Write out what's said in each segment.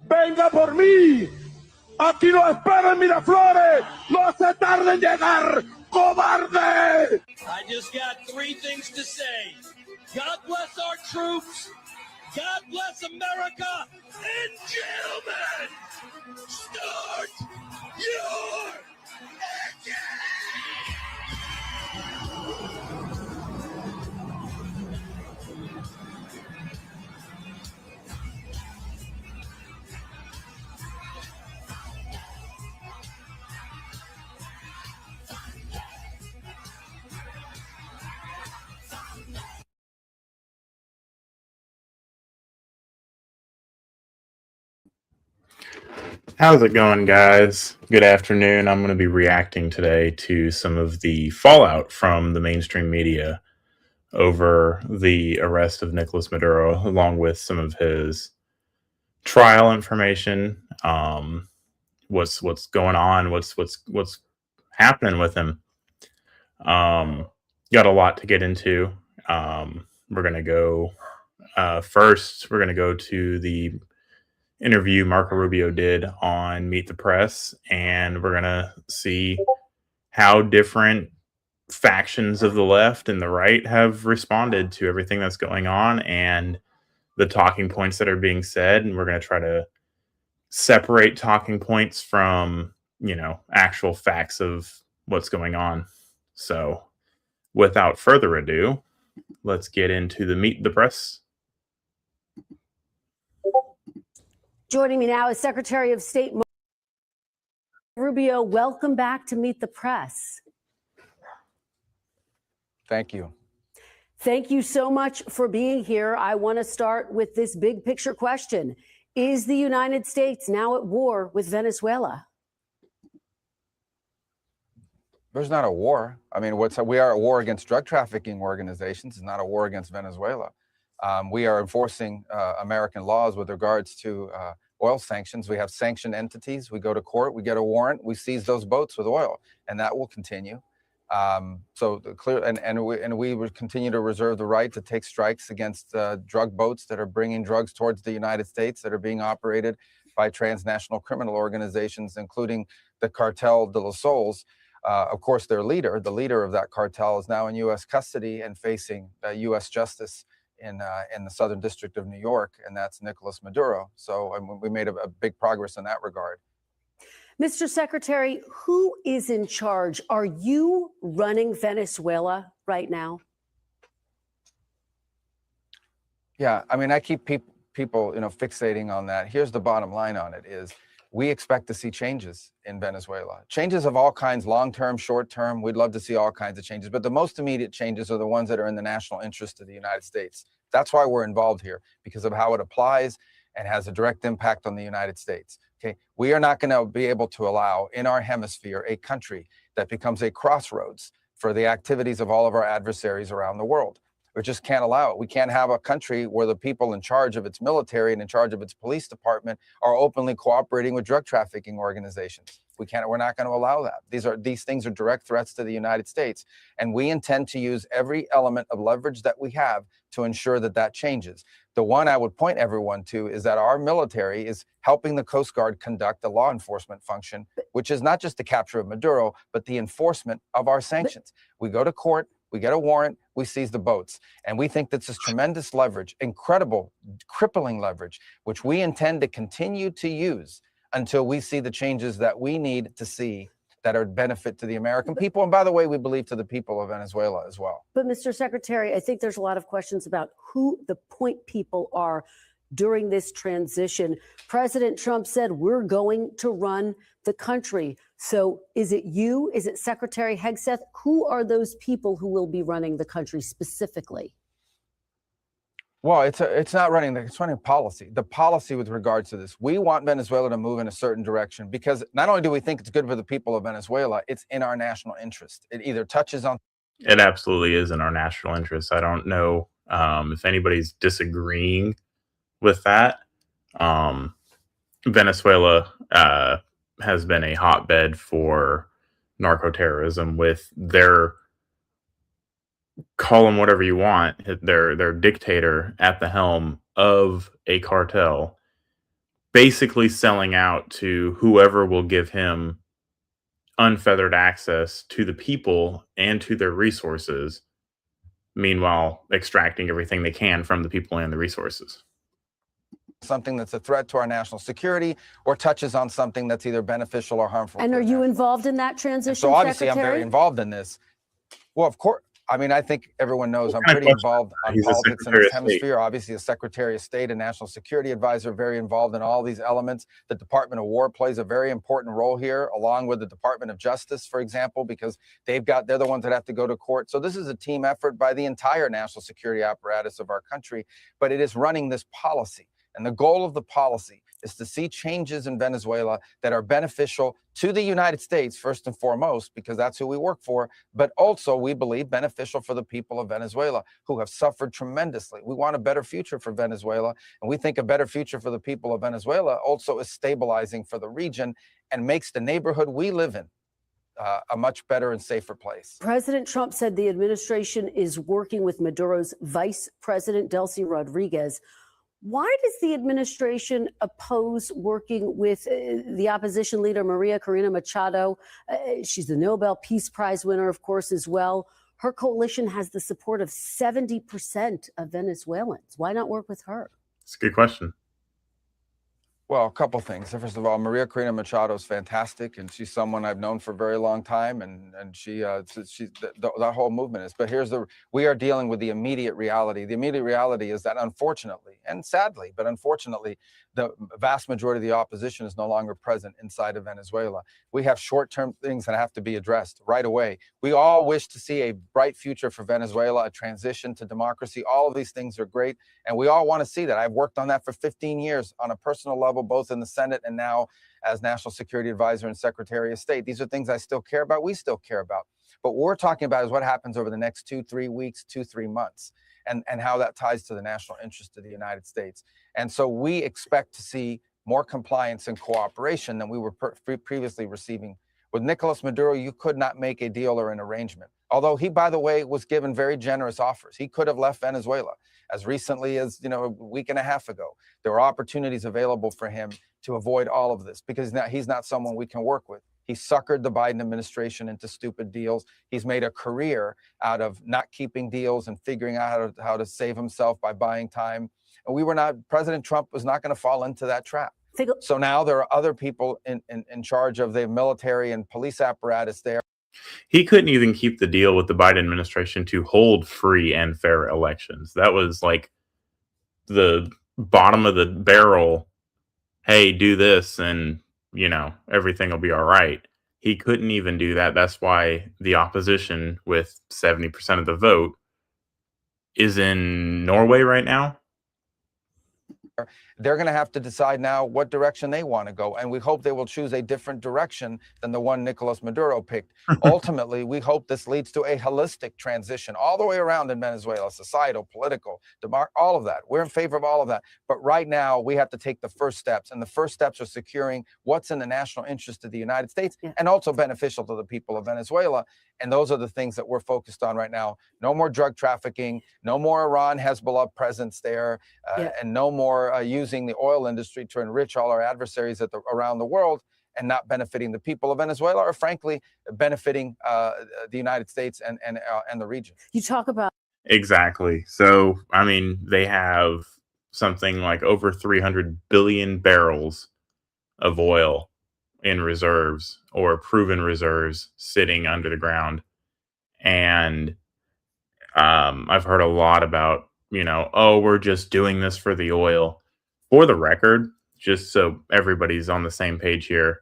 venga por mí. Aquí no esperen Miraflores. No se tarde en llegar, cobarde. I just got three things to say. God bless our troops. God bless America. And gentlemen, start your engine. How's it going, guys? Good afternoon. I'm going to be reacting today to some of the fallout from the mainstream media over the arrest of Nicolas Maduro, along with some of his trial information. What's going on? What's happening with him? Got a lot to get into. We're gonna go first. We're gonna go to the interview Marco Rubio did on Meet the Press, and we're gonna see how different factions of the left and the right have responded to everything that's going on and the talking points that are being said. And we're going to try to separate talking points from, actual facts of what's going on. So without further ado, let's get into the Meet the Press. Joining me now is Secretary of State Marco Rubio. Welcome back to Meet the Press. Thank you. Thank you so much for being here. I want to start with this big picture question. Is the United States now at war with Venezuela? There's not a war. I mean, we are at war against drug trafficking organizations. It's not a war against Venezuela. We are enforcing American laws with regards to oil sanctions. We have sanctioned entities. We go to court. We get a warrant. We seize those boats with oil, and that will continue. We would continue to reserve the right to take strikes against drug boats that are bringing drugs towards the United States that are being operated by transnational criminal organizations, including the Cartel de los Sols. Of course, the leader of that cartel is now in U.S. custody and facing U.S. justice in the Southern District of New York, and that's Nicolas Maduro. So we made a big progress in that regard. Mr. Secretary, who is in charge? Are you running Venezuela right now? Yeah, I mean, I keep people, fixating on that. Here's the bottom line on it is we expect to see changes in Venezuela. Changes of all kinds, long-term, short-term. We'd love to see all kinds of changes, but the most immediate changes are the ones that are in the national interest of the United States. That's why we're involved here, because of how it applies and has a direct impact on the United States. Okay, we are not going to be able to allow in our hemisphere a country that becomes a crossroads for the activities of all of our adversaries around the world. We just can't allow it. We can't have a country where the people in charge of its military and in charge of its police department are openly cooperating with drug trafficking organizations. We're not going to allow that. These things are direct threats to the United States, and we intend to use every element of leverage that we have to ensure that that changes. The one I would point everyone to is that our military is helping the Coast Guard conduct a law enforcement function, which is not just the capture of Maduro, but the enforcement of our sanctions. We go to court, we get a warrant, we seize the boats. And we think this is tremendous leverage, incredible, crippling leverage, which we intend to continue to use until we see the changes that we need to see that are benefit to the American people. And by the way, we believe to the people of Venezuela as well. But Mr. Secretary, I think there's a lot of questions about who the point people are during this transition. President Trump said, we're going to run the country. So is it you? Is it Secretary Hegseth? Who are those people who will be running the country specifically? Well, it's not running, it's running policy. The policy with regards to this, we want Venezuela to move in a certain direction because not only do we think it's good for the people of Venezuela, it's in our national interest. It either touches on. It absolutely is in our national interest. I don't know if anybody's disagreeing with that. Venezuela has been a hotbed for narco-terrorism with their, call them whatever you want, their dictator at the helm of a cartel basically selling out to whoever will give him unfeathered access to the people and to their resources, meanwhile extracting everything they can from the people and the resources. Something that's a threat to our national security or touches on something that's either beneficial or harmful. And are you involved in that transition, so obviously Secretary? I'm very involved in this. Well, of course. I mean, I think everyone knows I'm pretty involved on politics in this hemisphere. Obviously, a Secretary of State and National Security Advisor, very involved in all these elements. The Department of War plays a very important role here, along with the Department of Justice, for example, because they're the ones that have to go to court. So this is a team effort by the entire national security apparatus of our country, but it is running this policy. And the goal of the policy is to see changes in Venezuela that are beneficial to the United States, first and foremost, because that's who we work for, but also, we believe, beneficial for the people of Venezuela, who have suffered tremendously. We want a better future for Venezuela, and we think a better future for the people of Venezuela also is stabilizing for the region and makes the neighborhood we live in a much better and safer place. President Trump said the administration is working with Maduro's Vice President, Delcy Rodriguez. Why does the administration oppose working with the opposition leader, Maria Corina Machado? She's the Nobel Peace Prize winner, of course, as well. Her coalition has the support of 70% of Venezuelans. Why not work with her? It's a good question. Well, a couple things. First of all, Maria Corina Machado is fantastic, and she's someone I've known for a very long time, and that whole movement is. But we are dealing with the immediate reality. The immediate reality is that, unfortunately, and sadly, but unfortunately, the vast majority of the opposition is no longer present inside of Venezuela. We have short-term things that have to be addressed right away. We all wish to see a bright future for Venezuela, a transition to democracy. All of these things are great, and we all want to see that. I've worked on that for 15 years on a personal level, both in the Senate and now as National Security Advisor and Secretary of State. These are things I still care about. We still care about. But what we're talking about is what happens over the next 2-3 weeks, 2-3 months, and how that ties to the national interest of the United States. And so we expect to see more compliance and cooperation than we were previously receiving. With Nicolas Maduro, you could not make a deal or an arrangement. Although he, by the way, was given very generous offers. He could have left Venezuela as recently as, a week and a half ago. There were opportunities available for him to avoid all of this because he's not someone we can work with. He suckered the Biden administration into stupid deals. He's made a career out of not keeping deals and figuring out how to save himself by buying time. And President Trump was not going to fall into that trap. So now there are other people in charge of the military and police apparatus there. He couldn't even keep the deal with the Biden administration to hold free and fair elections. That was like the bottom of the barrel. Hey, do this and, everything will be all right. He couldn't even do that. That's why the opposition, with 70% of the vote, is in Norway right now. They're going to have to decide now what direction they want to go. And we hope they will choose a different direction than the one Nicolas Maduro picked. Ultimately, we hope this leads to a holistic transition all the way around in Venezuela, societal, political, all of that. We're in favor of all of that. But right now, we have to take the first steps. And the first steps are securing what's in the national interest of the United States and also beneficial to the people of Venezuela. And those are the things that we're focused on right now. No more drug trafficking, no more Iran, Hezbollah presence there, and no more using the oil industry to enrich all our adversaries around the world and not benefiting the people of Venezuela, or frankly, benefiting the United States and the region. You talk about exactly. So, they have something like over 300 billion barrels of oil in reserves or proven reserves sitting under the ground. And I've heard a lot about, we're just doing this for the oil. For the record, just so everybody's on the same page here,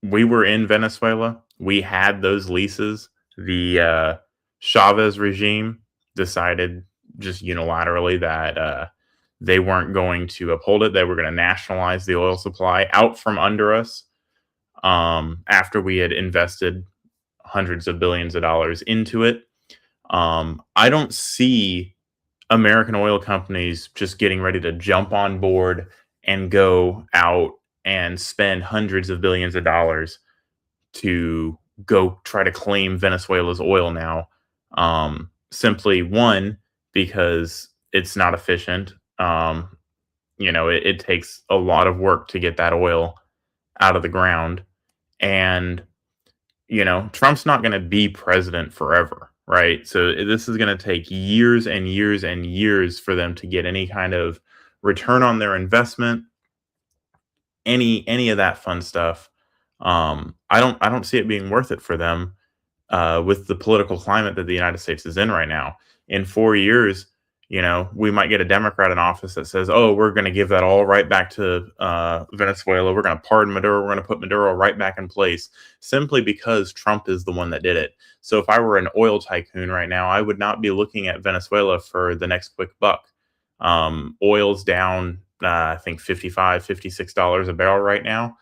we were in Venezuela. We had those leases. The Chavez regime decided just unilaterally that they weren't going to uphold it. They were going to nationalize the oil supply out from under us after we had invested hundreds of billions of dollars into it. I don't see American oil companies just getting ready to jump on board and go out and spend hundreds of billions of dollars to go try to claim Venezuela's oil now. Simply, one, because it's not efficient. it takes a lot of work to get that oil out of the ground. And, Trump's not going to be president forever, right? So this is going to take years and years and years for them to get any kind of return on their investment, any of that fun stuff. I don't see it being worth it for them with the political climate that the United States is in right now. In 4 years, we might get a Democrat in office that says, "Oh, we're going to give that all right back to Venezuela. We're going to pardon Maduro. We're going to put Maduro right back in place," simply because Trump is the one that did it. So if I were an oil tycoon right now, I would not be looking at Venezuela for the next quick buck. Oil's down, I think $55, $56 a barrel right now.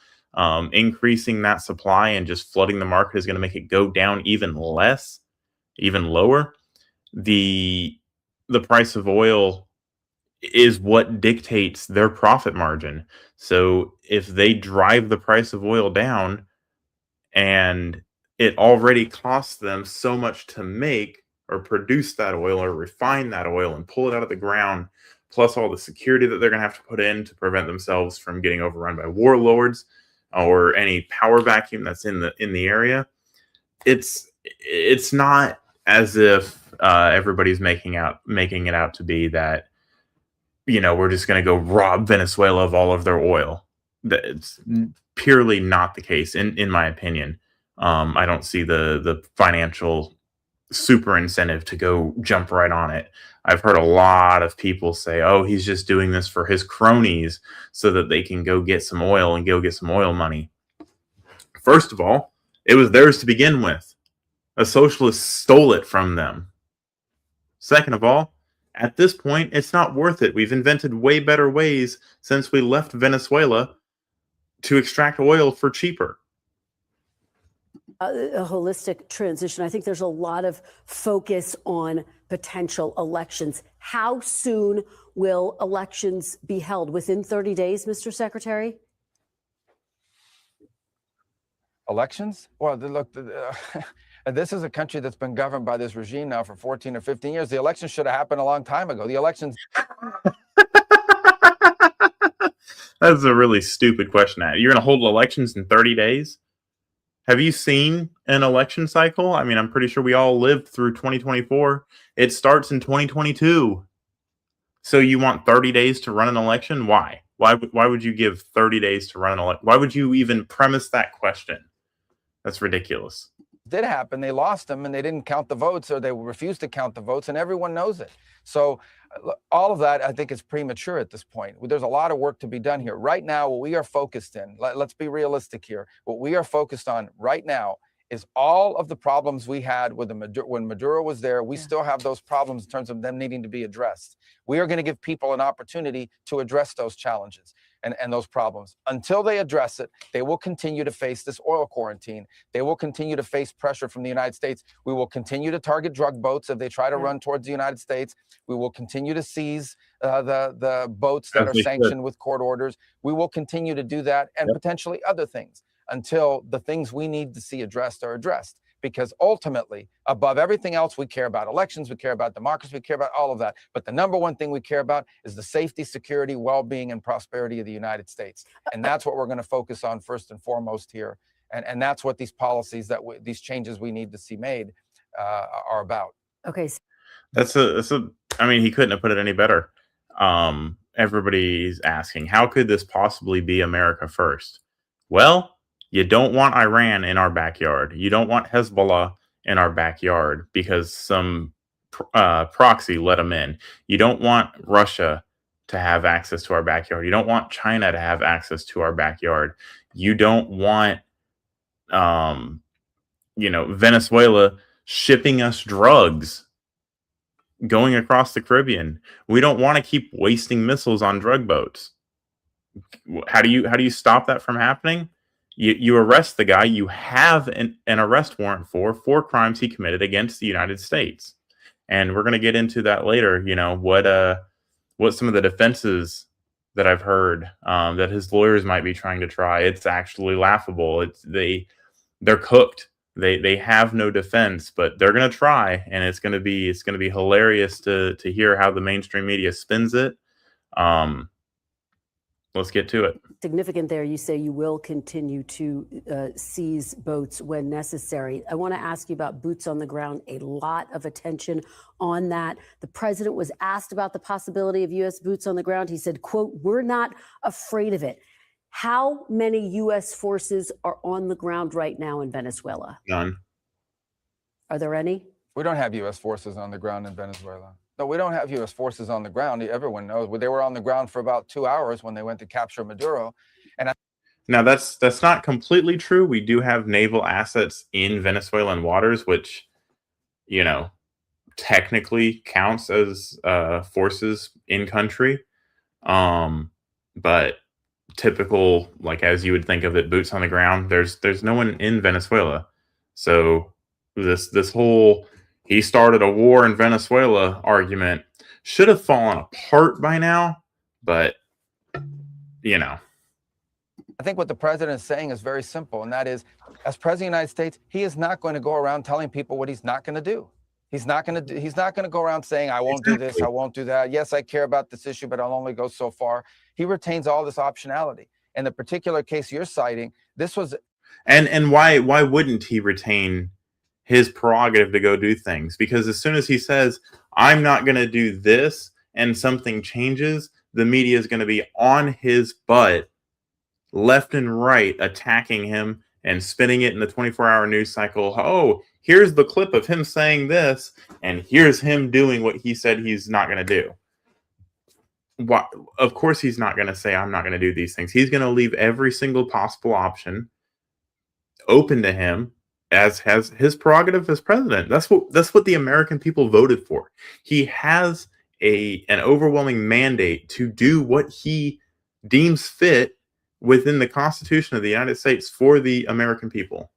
Increasing that supply and just flooding the market is going to make it go down even less, even lower. The price of oil is what dictates their profit margin. So if they drive the price of oil down, and it already costs them so much to make or produce that oil or refine that oil and pull it out of the ground, plus all the security that they're going to have to put in to prevent themselves from getting overrun by warlords or any power vacuum that's in the area, it's not as if everybody's making it out to be that we're just going to go rob Venezuela of all of their oil. It's purely not the case, in my opinion. I don't see the financial super incentive to go jump right on it. I've heard a lot of people say, "Oh, he's just doing this for his cronies so that they can go get some oil and go get some oil money." First of all, it was theirs to begin with. A socialist stole it from them. Second of all, at this point, it's not worth it. We've invented way better ways since we left Venezuela to extract oil for cheaper. A holistic transition. I think there's a lot of focus on potential elections. How soon will elections be held? Within 30 days, Mr. Secretary? Elections? Well, look, this is a country that's been governed by this regime now for 14 or 15 years. The elections should have happened a long time ago. The elections. That's a really stupid question. You're going to hold elections in 30 days? Have you seen an election cycle? I mean, I'm pretty sure we all lived through 2024. It starts in 2022. So you want 30 days to run an election? Why? Why would you give 30 days to run an election? Why would you even premise that question? That's ridiculous. Did happen. They lost them and they didn't count the votes, or they refused to count the votes, and everyone knows it. So all of that, I think, is premature at this point. There's a lot of work to be done here. Right now, what we are focused in, let's be realistic here. What we are focused on right now is all of the problems we had with when Maduro was there. We still have those problems in terms of them needing to be addressed. We are going to give people an opportunity to address those challenges and those problems. Until they address it, they will continue to face this oil quarantine. They will continue to face pressure from the United States. We will continue to target drug boats if they try to run towards the United States. We will continue to seize the boats that are sanctioned with court orders. We will continue to do that, and potentially other things, until the things we need to see addressed are addressed. Because ultimately, above everything else, we care about elections, we care about democracy, we care about all of that. But the number one thing we care about is the safety, security, well-being, and prosperity of the United States. And that's what we're going to focus on first and foremost here. And that's what these policies, these changes we need to see made are about. Okay. I mean, he couldn't have put it any better. Everybody's asking, how could this possibly be America first? Well, you don't want Iran in our backyard. You don't want Hezbollah in our backyard because some proxy let them in. You don't want Russia to have access to our backyard. You don't want China to have access to our backyard. You don't want, Venezuela shipping us drugs going across the Caribbean. We don't want to keep wasting missiles on drug boats. How do you stop that from happening? You arrest the guy you have an arrest warrant for crimes he committed against the United States. And we're going to get into that later, what some of the defenses that I've heard that his lawyers might be trying to try. It's actually laughable. They're cooked. They have no defense, but they're going to try, and it's going to be hilarious to hear how the mainstream media spins it. let's get to it. Significant there. You say you will continue to seize boats when necessary. I want to ask you about boots on the ground. A lot of attention on that. The president was asked about the possibility of U.S. boots on the ground. He said, quote, "We're not afraid of it." How many U.S. forces are on the ground right now in Venezuela? None. Are there any? We don't have U.S. forces on the ground in Venezuela. No, we don't have U.S. forces on the ground. Everyone knows. They were on the ground for about 2 hours when they went to capture Maduro. And now that's not completely true. We do have naval assets in Venezuelan waters, which, you know, technically counts as forces in country. But typical, like as you would think of it, boots on the ground. There's no one in Venezuela. So this whole "he started a war in Venezuela" argument should have fallen apart by now, but, you know. I think what the president is saying is very simple, and that is, as president of the United States, he is not going to go around telling people what he's not going to do. He's not going to go around saying, "I won't do this, I won't do that. Yes, I care about this issue, but I'll only go so far." He retains all this optionality. In the particular case you're citing, this was... And why wouldn't he retain his prerogative to go do things? Because as soon as he says, "I'm not going to do this," and something changes, the media is going to be on his butt left and right, attacking him and spinning it in the 24-hour news cycle. "Oh, here's the clip of him saying this, and here's him doing what he said he's not going to do." What? Of course he's not going to say, "I'm not going to do these things." He's going to leave every single possible option open to him, as has his prerogative as president. That's what the American people voted for. He has an overwhelming mandate to do what he deems fit within the Constitution of the United States for the American people.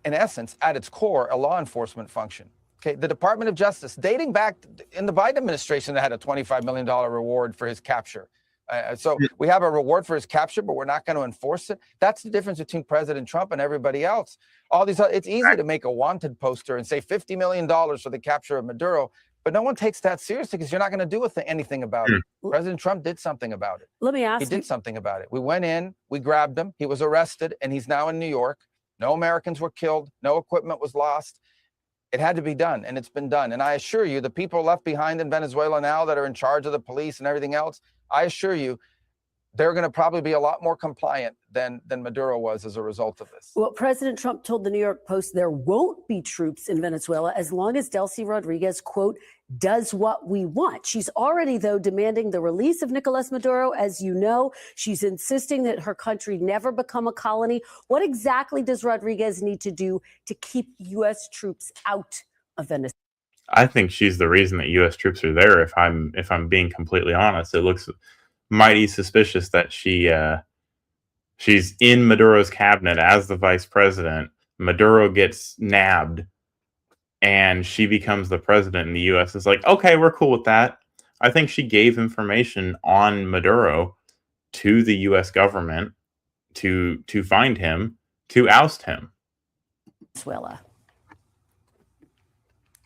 In essence, at its core, a law enforcement function. Okay, the Department of Justice, dating back in the Biden administration, that had a $25 million reward for his capture. So we have a reward for his capture, but we're not going to enforce it. That's the difference between President Trump and everybody else. All these, it's easy to make a wanted poster and say $50 million for the capture of Maduro, but no one takes that seriously because you're not going to do anything about it. President Trump did something about it. Let me ask you. He did something about it. We went in, we grabbed him, he was arrested, and he's now in New York. No Americans were killed, no equipment was lost. It had to be done, and it's been done. And I assure you, the people left behind in Venezuela now that are in charge of the police and everything else, I assure you, they're going to probably be a lot more compliant than Maduro was as a result of this. Well, President Trump told the New York Post there won't be troops in Venezuela as long as Delcy Rodriguez, quote, "does what we want." She's already, though, demanding the release of Nicolas Maduro. As you know, she's insisting that her country never become a colony. What exactly does Rodriguez need to do to keep U.S. troops out of Venezuela? I think she's the reason that U.S. troops are there. If I'm being completely honest, it looks mighty suspicious that she's in Maduro's cabinet as the vice president. Maduro gets nabbed, and she becomes the president, and the U.S. is like, "Okay, we're cool with that." I think she gave information on Maduro to the U.S. government to find him, to oust him. Venezuela.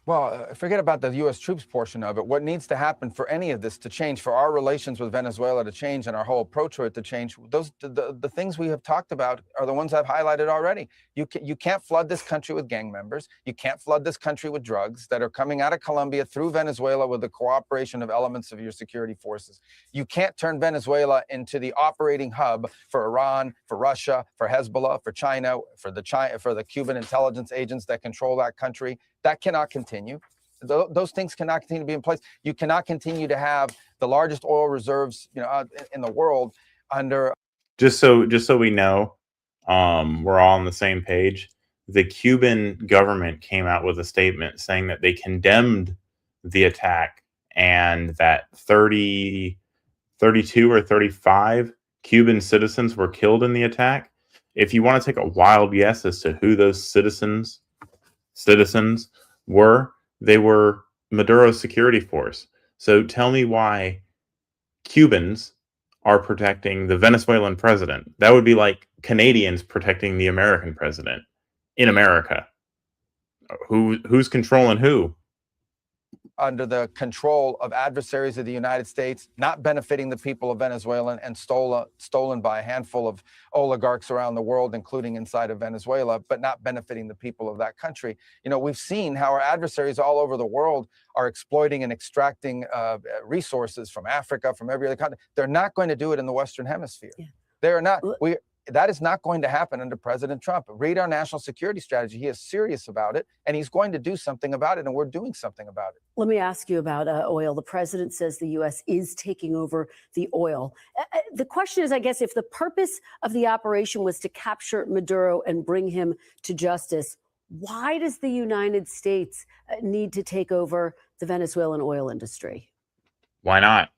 Well, forget about the U.S. troops portion of it. What needs to happen for any of this to change, for our relations with Venezuela to change and our whole approach to it to change, the things we have talked about are the ones I've highlighted already. You can't flood this country with gang members. You can't flood this country with drugs that are coming out of Colombia through Venezuela with the cooperation of elements of your security forces. You can't turn Venezuela into the operating hub for Iran, for Russia, for Hezbollah, for China, for the Cuban intelligence agents that control that country. That cannot continue. Those things cannot continue to be in place. You cannot continue to have the largest oil reserves, in the world under. Just so we know, we're all on the same page. The Cuban government came out with a statement saying that they condemned the attack and that 32 or 35 Cuban citizens were killed in the attack. If you want to take a wild guess as to who those citizens were, they were Maduro's security force. So tell me why Cubans are protecting the Venezuelan president. That would be like Canadians protecting the American president in America. Who's controlling who? under the control of adversaries of the United States, not benefiting the people of Venezuela, and stolen by a handful of oligarchs around the world, including inside of Venezuela, but not benefiting the people of that country. You know, we've seen how our adversaries all over the world are exploiting and extracting resources from Africa, from every other country. They're not going to do it in the Western Hemisphere. Yeah. They are not. That is not going to happen under President Trump. Read our national security strategy. He is serious about it, and he's going to do something about it, and we're doing something about it. Let me ask you about oil. The president says the U.S. is taking over the oil. The question is, I guess, if the purpose of the operation was to capture Maduro and bring him to justice, why does the United States need to take over the Venezuelan oil industry? Why not?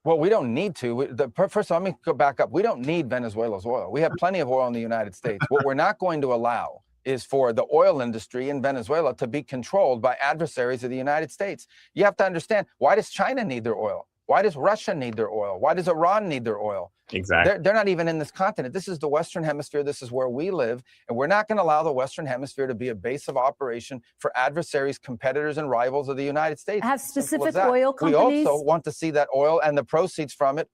Well, we don't need to. First of all, let me go back up. We don't need Venezuela's oil. We have plenty of oil in the United States. What we're not going to allow is for the oil industry in Venezuela to be controlled by adversaries of the United States. You have to understand, why does China need their oil? Why does Russia need their oil? Why does Iran need their oil? Exactly. They're not even in this continent. This is the Western Hemisphere. This is where we live. And we're not going to allow the Western Hemisphere to be a base of operation for adversaries, competitors, and rivals of the United States. Have specific oil companies. We also want to see that oil and the proceeds from it.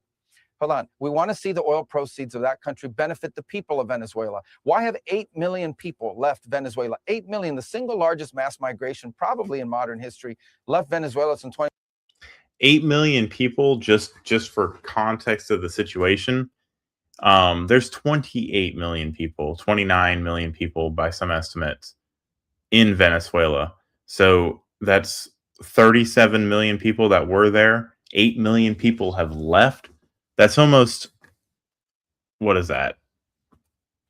Hold on. We want to see the oil proceeds of that country benefit the people of Venezuela. Why have 8 million people left Venezuela? 8 million, the single largest mass migration probably in modern history, left Venezuela since 20. 8 million people, just for context of the situation. There's 28 million people, 29 million people by some estimates in Venezuela. So that's 37 million people that were there. 8 million people have left. That's almost, what is that?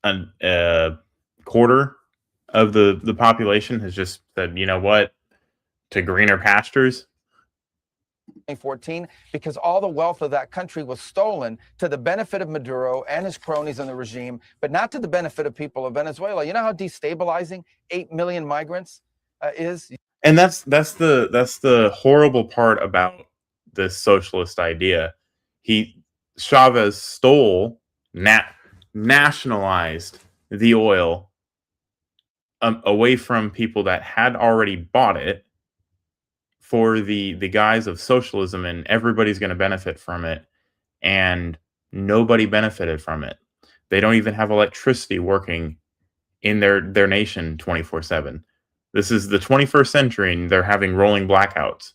A quarter of the population has just said, you know what, to greener pastures. 2014, because all the wealth of that country was stolen to the benefit of Maduro and his cronies in the regime, but not to the benefit of people of Venezuela. You know how destabilizing 8 million migrants is? And that's the horrible part about this socialist idea. Chavez stole, nationalized the oil away from people that had already bought it, for the guise of socialism, and everybody's going to benefit from it, and nobody benefited from it. They don't even have electricity working in their nation 24/7. This is the 21st century, and they're having rolling blackouts.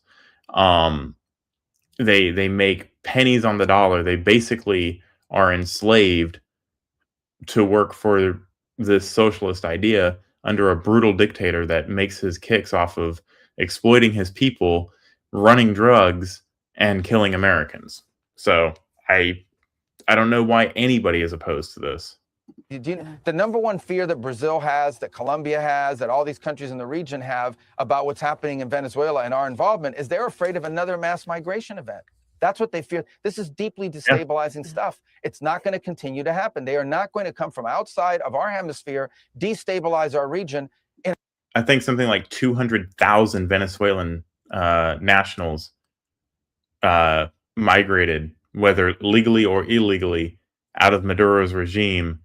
They make pennies on the dollar. They basically are enslaved to work for this socialist idea under a brutal dictator that makes his kicks off of exploiting his people, running drugs, and killing Americans. So I don't know why anybody is opposed to this. The number one fear that Brazil has, that Colombia has, that all these countries in the region have about what's happening in Venezuela and our involvement is they're afraid of another mass migration event. That's what they fear. This is deeply destabilizing stuff. It's not going to continue to happen. They are not going to come from outside of our hemisphere, destabilize our region. I think something like 200,000 Venezuelan nationals migrated, whether legally or illegally, out of Maduro's regime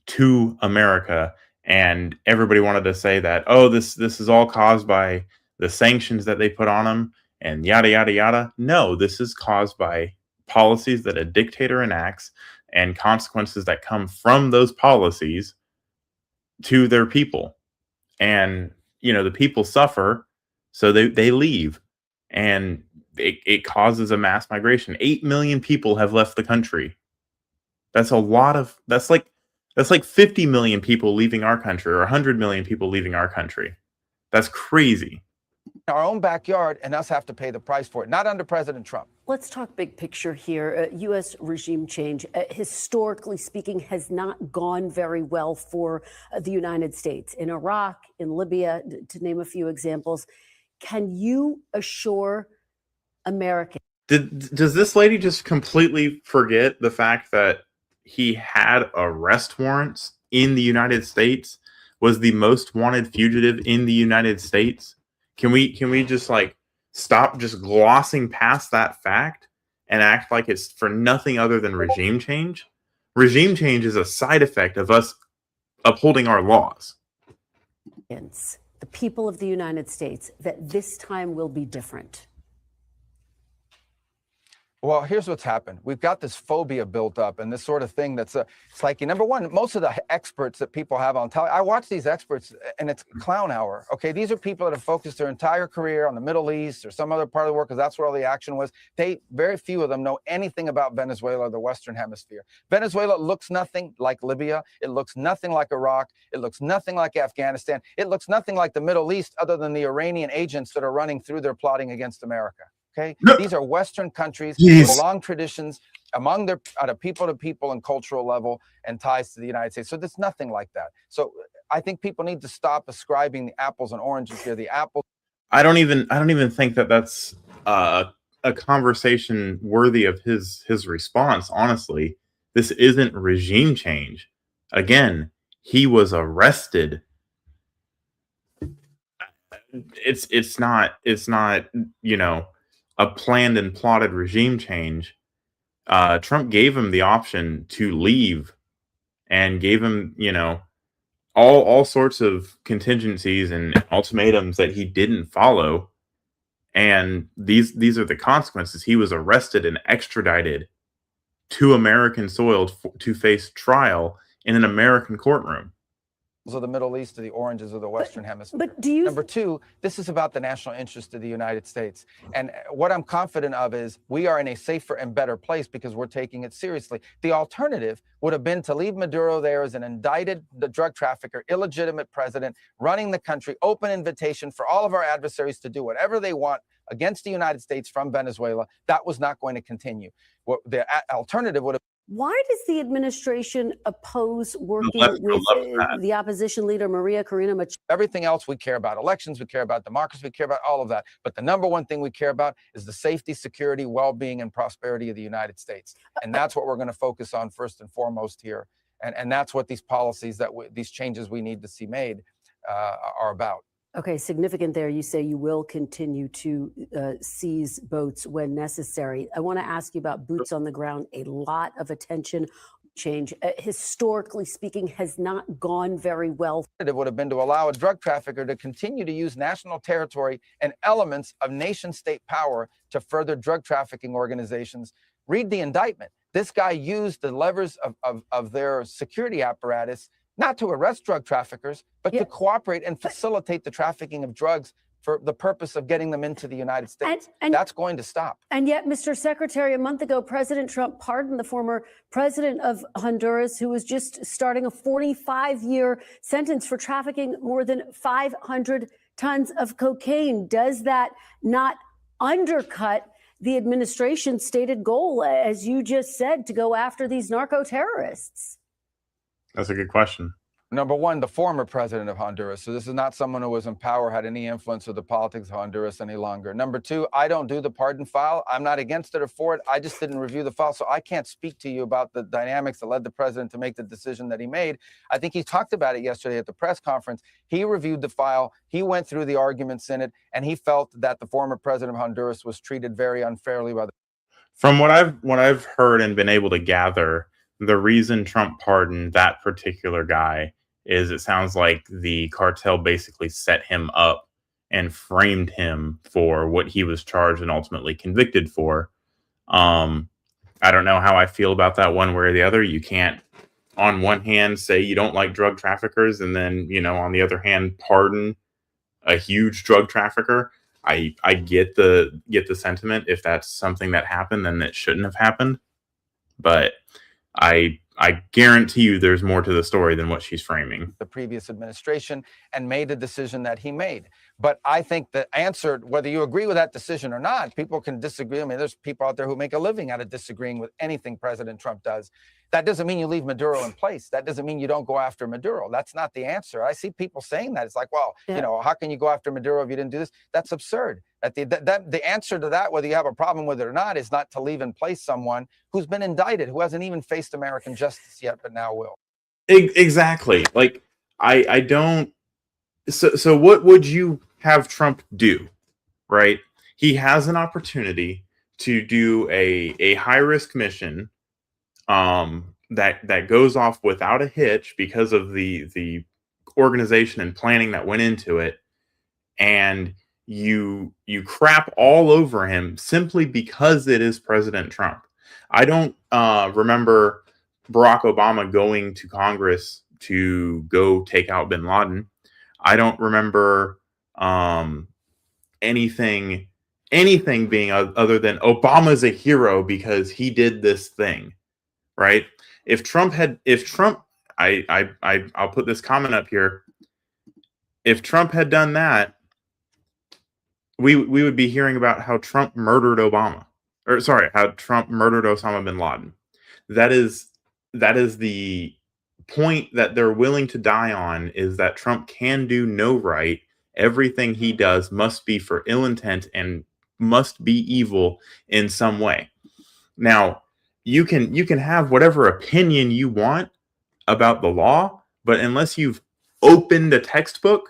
to America. And everybody wanted to say that, oh, this is all caused by the sanctions that they put on them and yada, yada, yada. No, this is caused by policies that a dictator enacts and consequences that come from those policies to their people. And, you know, the people suffer, so they leave. And it causes a mass migration. 8 million people have left the country. That's a lot of, that's like 50 million people leaving our country, or 100 million people leaving our country. That's crazy. Our own backyard, and us have to pay the price for it, not under President Trump. Let's talk big picture here. U.S. regime change, historically speaking, has not gone very well for the United States. In Iraq, in Libya, to name a few examples. Can you assure Americans? Does this lady just completely forget the fact that he had arrest warrants in the United States, was the most wanted fugitive in the United States? Can we just like stop just glossing past that fact and act like it's for nothing other than regime change? Regime change is a side effect of us upholding our laws. the people of the United States, that this time will be different? Well, here's what's happened. We've got this phobia built up and this sort of thing that's it's like, number one, most of the experts that people have on television, I watch these experts and it's clown hour. Okay, these are people that have focused their entire career on the Middle East or some other part of the world because that's where all the action was. Very few of them know anything about Venezuela or the Western Hemisphere. Venezuela looks nothing like Libya. It looks nothing like Iraq. It looks nothing like Afghanistan. It looks nothing like the Middle East other than the Iranian agents that are running through there plotting against America. Okay, these are Western countries with long traditions among their at a people-to-people and cultural level and ties to the United States. So there's nothing like that. So I think people need to stop ascribing the apples and oranges here. The apples. I don't even think that that's a conversation worthy of his response. Honestly, this isn't regime change. Again, he was arrested. It's not a planned and plotted regime change. Trump gave him the option to leave and gave him, all sorts of contingencies and ultimatums that he didn't follow. And these are the consequences. He was arrested and extradited to American soil to face trial in an American courtroom. Of the Middle East or the oranges of the Western Hemisphere. But do you? Number two, this is about the national interest of the United States. And what I'm confident of is we are in a safer and better place because we're taking it seriously. The alternative would have been to leave Maduro there as an indicted drug trafficker, illegitimate president, running the country, open invitation for all of our adversaries to do whatever they want against the United States from Venezuela. That was not going to continue. What the alternative would have. Why does the administration oppose working with the opposition leader, Maria Corina Machado? Everything else we care about, elections, we care about democracy, we care about all of that. But the number one thing we care about is the safety, security, well-being, and prosperity of the United States. And that's what we're going to focus on first and foremost here. And that's what these policies, these changes we need to see made are about. Okay, significant there. You say you will continue to seize boats when necessary. I want to ask you about boots on the ground. A lot of attention change, historically speaking, has not gone very well. It would have been to allow a drug trafficker to continue to use national territory and elements of nation state power to further drug trafficking organizations. Read the indictment. This guy used the levers of their security apparatus not to arrest drug traffickers, but to cooperate and facilitate the trafficking of drugs for the purpose of getting them into the United States. And that's going to stop. And yet, Mr. Secretary, a month ago, President Trump pardoned the former president of Honduras, who was just starting a 45-year sentence for trafficking more than 500 tons of cocaine. Does that not undercut the administration's stated goal, as you just said, to go after these narco-terrorists? That's a good question. Number one, the former president of Honduras. So this is not someone who was in power, had any influence with the politics of Honduras any longer. Number two, I don't do the pardon file. I'm not against it or for it. I just didn't review the file. So I can't speak to you about the dynamics that led the president to make the decision that he made. I think he talked about it yesterday at the press conference. He reviewed the file. He went through the arguments in it, and he felt that the former president of Honduras was treated very unfairly by the. From what I've heard and been able to gather, the reason Trump pardoned that particular guy is it sounds like the cartel basically set him up and framed him for what he was charged and ultimately convicted for. I don't know how I feel about that one way or the other. You can't, on one hand, say you don't like drug traffickers and then, on the other hand, pardon a huge drug trafficker. I get the sentiment. If that's something that happened, then it shouldn't have happened. But I guarantee you there's more to the story than what she's framing. The previous administration and made the decision that he made. But I think the answer, whether you agree with that decision or not, people can disagree. I mean, there's people out there who make a living out of disagreeing with anything President Trump does. That doesn't mean you leave Maduro in place. That doesn't mean you don't go after Maduro. That's not the answer. I see people saying that. It's like, well, how can you go after Maduro if you didn't do this? That's absurd. The answer to that, whether you have a problem with it or not, is not to leave in place someone who's been indicted, who hasn't even faced American justice yet, but now will. Exactly. Like, I don't. So what would you have Trump do? Right? He has an opportunity to do a high risk mission that goes off without a hitch because of the organization and planning that went into it. and you crap all over him simply because it is President Trump. I don't remember Barack Obama going to Congress to go take out bin Laden. I don't remember anything being other than Obama's a hero because he did this thing, right? If Trump, I'll put this comment up here. If Trump had done that, we would be hearing about how Trump murdered Obama, or sorry, how Trump murdered Osama bin Laden. That is the point that they're willing to die on, is that Trump can do no right. Everything he does must be for ill intent and must be evil in some way. Now, you can have whatever opinion you want about the law, but unless you've opened a textbook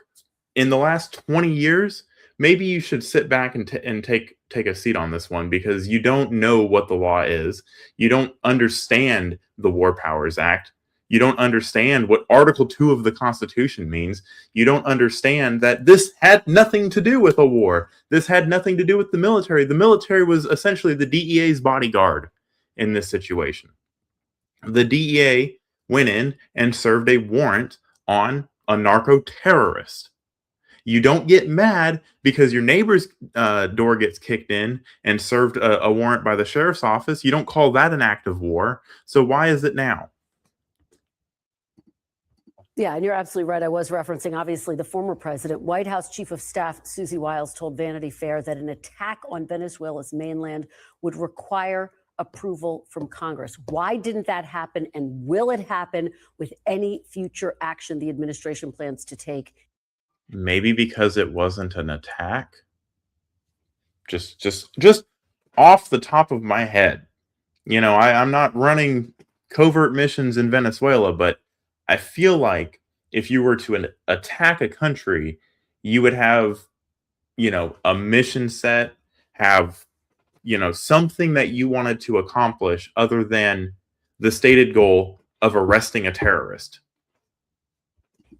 in the last 20 years, maybe you should sit back and take a seat on this one, because you don't know what the law is. You don't understand the War Powers Act. You don't understand what Article 2 of the Constitution means. You don't understand that this had nothing to do with a war. This had nothing to do with the military. The military was essentially the DEA's bodyguard in this situation. The DEA went in and served a warrant on a narco-terrorist. You don't get mad because your neighbor's door gets kicked in and served a warrant by the sheriff's office. You don't call that an act of war. So why is it now? Yeah, and you're absolutely right. I was referencing, obviously, the former president. White House Chief of Staff Susie Wiles told Vanity Fair that an attack on Venezuela's mainland would require approval from Congress. Why didn't that happen? And will it happen with any future action the administration plans to take? Maybe because it wasn't an attack. Just off the top of my head. You know, I'm not running covert missions in Venezuela, but I feel like if you were to attack a country, you would have, you know, a mission set, have, you know, something that you wanted to accomplish other than the stated goal of arresting a terrorist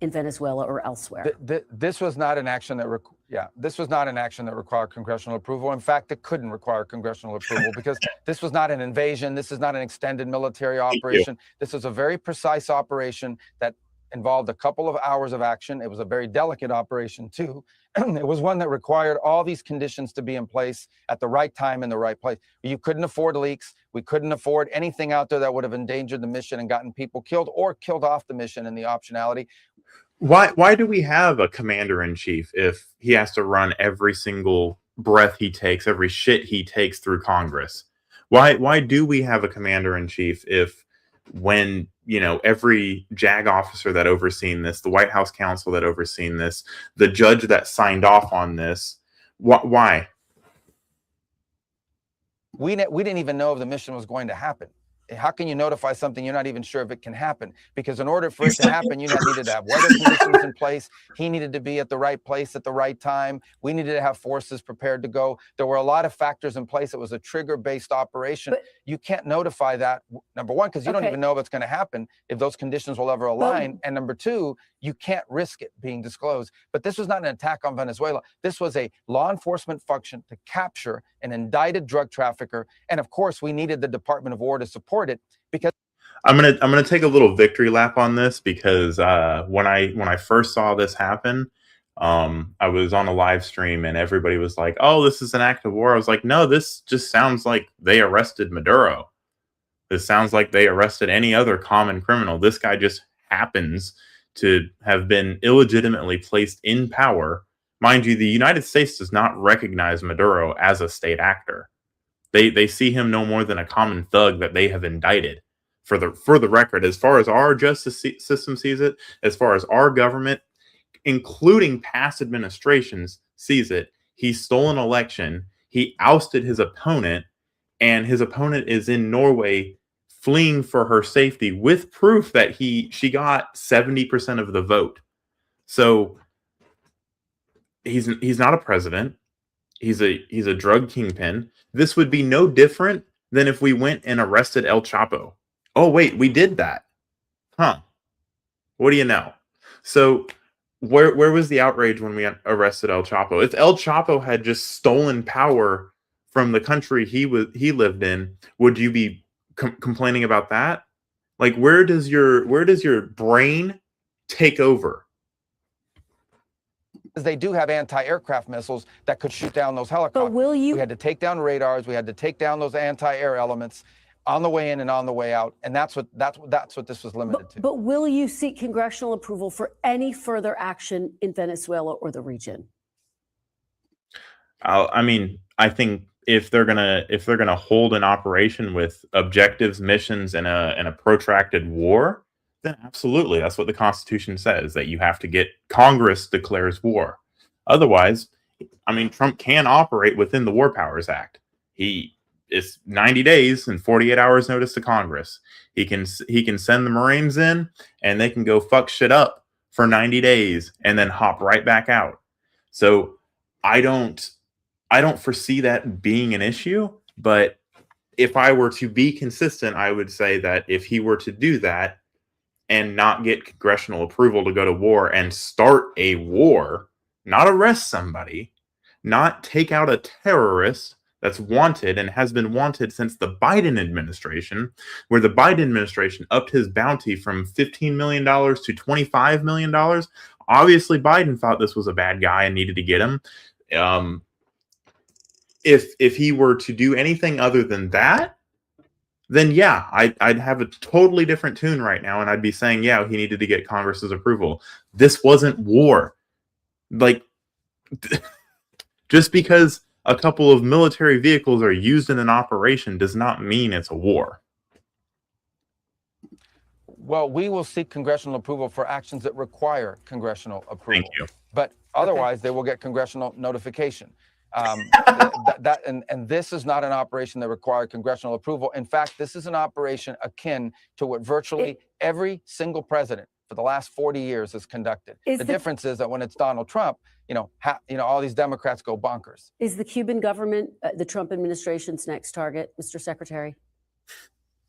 in Venezuela or elsewhere. This was not an action that this was not an action that required congressional approval. In fact, it couldn't require congressional approval because this was not an invasion. This is not an extended military operation. This was a very precise operation that involved a couple of hours of action. It was a very delicate operation too. It was one that required all these conditions to be in place at the right time in the right place. You couldn't afford leaks. We couldn't afford anything out there that would have endangered the mission and gotten people killed or killed off the mission and the optionality. Why do we have a commander-in-chief if he has to run every single breath he takes, every shit he takes through Congress? Why do we have a commander-in-chief if, when, you know, every JAG officer that overseen this, the White House counsel that overseen this, the judge that signed off on this, why? We didn't even know if the mission was going to happen. How can you notify something you're not even sure if it can happen? Because in order for it to happen, you needed to have weather conditions in place. He needed to be at the right place at the right time. We needed to have forces prepared to go. There were a lot of factors in place. It was a trigger-based operation. But you can't notify that, number one, because you don't even know if it's going to happen, if those conditions will ever align. And number two, you can't risk it being disclosed. But this was not an attack on Venezuela. This was a law enforcement function to capture an indicted drug trafficker. And of course, we needed the Department of War to support it, because I'm gonna take a little victory lap on this, because when I first saw this happen, I was on a live stream and everybody was like, "Oh, this is an act of war." I was like, "No, this just sounds like they arrested Maduro. This sounds like they arrested any other common criminal. This guy just happens to have been illegitimately placed in power." Mind you, the United States does not recognize Maduro as a state actor. They see him no more than a common thug that they have indicted. For the record, as far as our justice system sees it, as far as our government, including past administrations, sees it, he stole an election, he ousted his opponent, and his opponent is in Norway fleeing for her safety with proof that she got 70% of the vote. So he's not a president. He's a drug kingpin. This would be no different than if we went and arrested El Chapo. Oh, wait, we did that. Huh. What do you know? So where was the outrage when we arrested El Chapo? If El Chapo had just stolen power from the country he lived in, would you be complaining about that? Like, where does your brain take over? They do have anti-aircraft missiles that could shoot down those helicopters. But will you? We had to take down radars. We had to take down those anti-air elements on the way in and on the way out, and that's what this was limited to. But will you seek congressional approval for any further action in Venezuela or the region? I mean, I think if they're gonna hold an operation with objectives, missions, and a protracted war, then absolutely, that's what the Constitution says, that you have to get Congress declares war. Otherwise, I mean, Trump can operate within the War Powers Act. It's 90 days and 48 hours notice to Congress. He can send the Marines in and they can go fuck shit up for 90 days and then hop right back out. So I don't foresee that being an issue, but if I were to be consistent, I would say that if he were to do that and not get congressional approval to go to war and start a war, not arrest somebody, not take out a terrorist that's wanted and has been wanted since the Biden administration, where the Biden administration upped his bounty from $15 million to $25 million. Obviously, Biden thought this was a bad guy and needed to get him. If he were to do anything other than that, then yeah, I'd have a totally different tune right now, and I'd be saying, yeah, he needed to get Congress's approval. This wasn't war. Like, just because a couple of military vehicles are used in an operation does not mean it's a war. Well, we will seek congressional approval for actions that require congressional approval. Thank you. But otherwise, they will get congressional notification. And this is not an operation that required congressional approval. In fact, this is an operation akin to what virtually every single president for the last 40 years has conducted. The difference is that when it's Donald Trump, all these Democrats go bonkers. Is the Cuban government the Trump administration's next target, Mr. Secretary?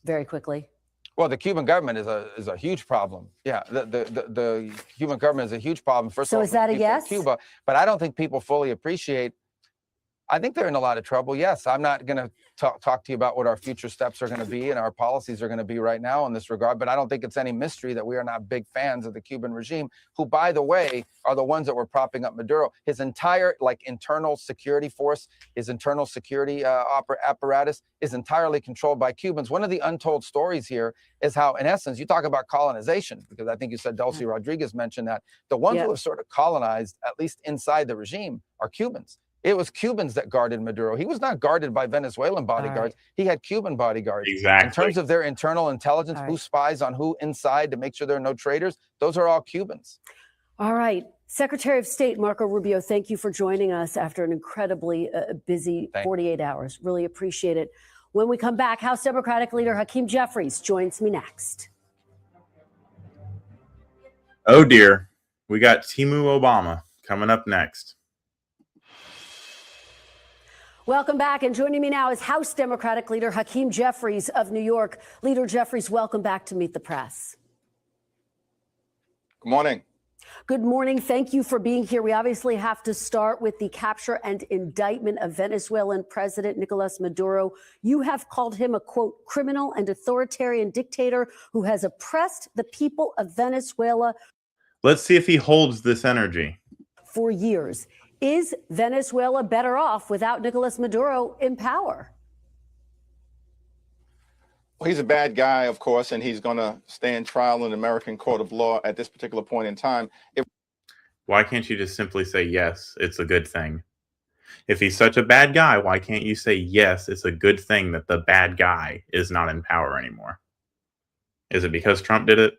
Very quickly. Well, the Cuban government is a huge problem. Yeah, the Cuban government is a huge problem. First of all, is that a yes? Cuba, but I don't think people fully appreciate. I think they're in a lot of trouble. Yes, I'm not going to talk to you about what our future steps are going to be and our policies are going to be right now in this regard, but I don't think it's any mystery that we are not big fans of the Cuban regime, who, by the way, are the ones that were propping up Maduro. His entire internal security force, his internal security apparatus is entirely controlled by Cubans. One of the untold stories here is how, in essence, you talk about colonization, because I think you said Dulce Rodriguez mentioned that the ones who have sort of colonized, at least inside the regime, are Cubans. It was Cubans that guarded Maduro. He was not guarded by Venezuelan bodyguards. He had Cuban bodyguards. Exactly. In terms of their internal intelligence, who spies on who inside to make sure there are no traitors, those are all Cubans. All right. Secretary of State Marco Rubio, thank you for joining us after an incredibly busy 48 hours. Really appreciate it. When we come back, House Democratic Leader Hakeem Jeffries joins me next. Oh, dear. We got Timu Obama coming up next. Welcome back, and joining me now is House Democratic Leader Hakeem Jeffries of New York. Leader Jeffries, welcome back to Meet the Press. Good morning. Good morning. Thank you for being here. We obviously have to start with the capture and indictment of Venezuelan President Nicolas Maduro. You have called him a, quote, criminal and authoritarian dictator who has oppressed the people of Venezuela. Let's see if he holds this energy. For years. Is Venezuela better off without Nicolas Maduro in power? Well, he's a bad guy, of course, and he's going to stand trial in the American court of law at this particular point in time. Why can't you just simply say, yes, it's a good thing? If he's such a bad guy, why can't you say, yes, it's a good thing that the bad guy is not in power anymore? Is it because Trump did it?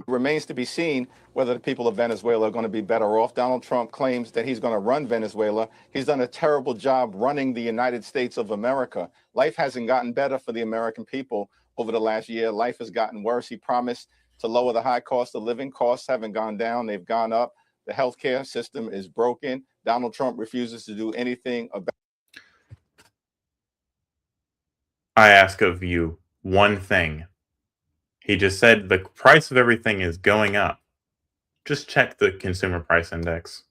It remains to be seen whether the people of Venezuela are going to be better off. Donald Trump claims that he's going to run Venezuela. He's done a terrible job running the United States of America. Life hasn't gotten better for the American people over the last year. Life has gotten worse. He promised to lower the high cost of living. Costs haven't gone down. They've gone up. The healthcare system is broken. Donald Trump refuses to do anything about it. I ask of you one thing. He just said the price of everything is going up. just check the consumer price index.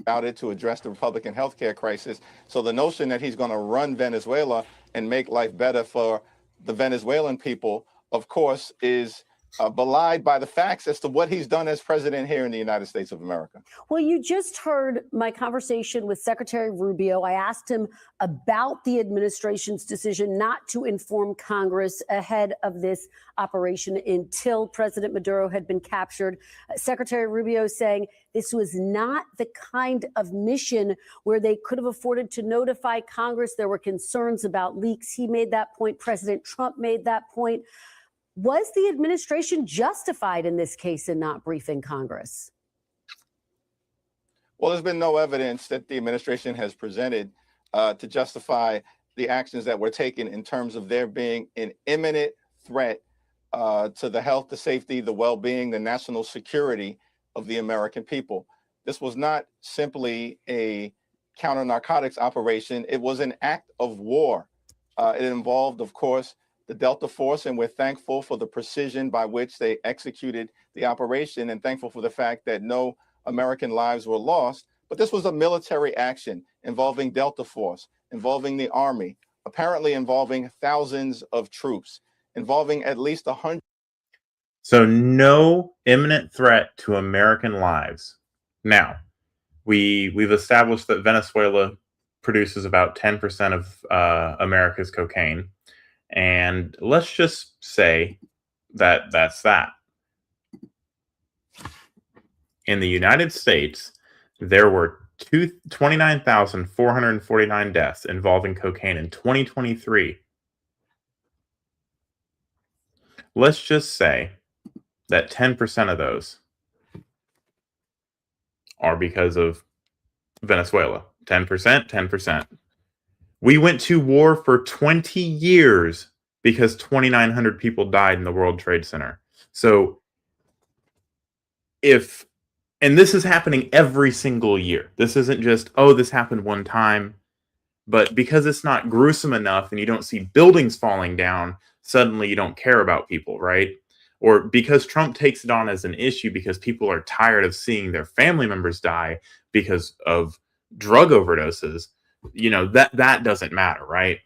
About it to address the Republican healthcare crisis. So the notion that he's going to run Venezuela and make life better for the Venezuelan people, of course, is belied by the facts as to what he's done as president here in the United States of America. Well, you just heard my conversation with Secretary Rubio. I asked him about the administration's decision not to inform Congress ahead of this operation until President Maduro had been captured. Secretary Rubio saying this was not the kind of mission where they could have afforded to notify Congress. There were concerns about leaks. He made that point. President Trump made that point. Was the administration justified in this case in not briefing Congress? Well, there's been no evidence that the administration has presented to justify the actions that were taken in terms of there being an imminent threat to the health, the safety, the well-being, the national security of the American people. This was not simply a counter-narcotics operation. It was an act of war. It involved, of course, the Delta Force, and we're thankful for the precision by which they executed the operation and thankful for the fact that no American lives were lost. But this was a military action involving Delta Force, involving the Army, apparently involving thousands of troops, involving at least 100. So no imminent threat to American lives. Now, we've established that Venezuela produces about 10% of America's cocaine. And let's just say that that's that. In the United States, there were 29,449 deaths involving cocaine in 2023. Let's just say that 10% of those are because of Venezuela. 10%, 10%. We went to war for 20 years because 2,900 people died in the World Trade Center. So and this is happening every single year. This isn't just, oh, this happened one time. But because it's not gruesome enough and you don't see buildings falling down, suddenly you don't care about people, right? Or because Trump takes it on as an issue because people are tired of seeing their family members die because of drug overdoses, that doesn't matter, right?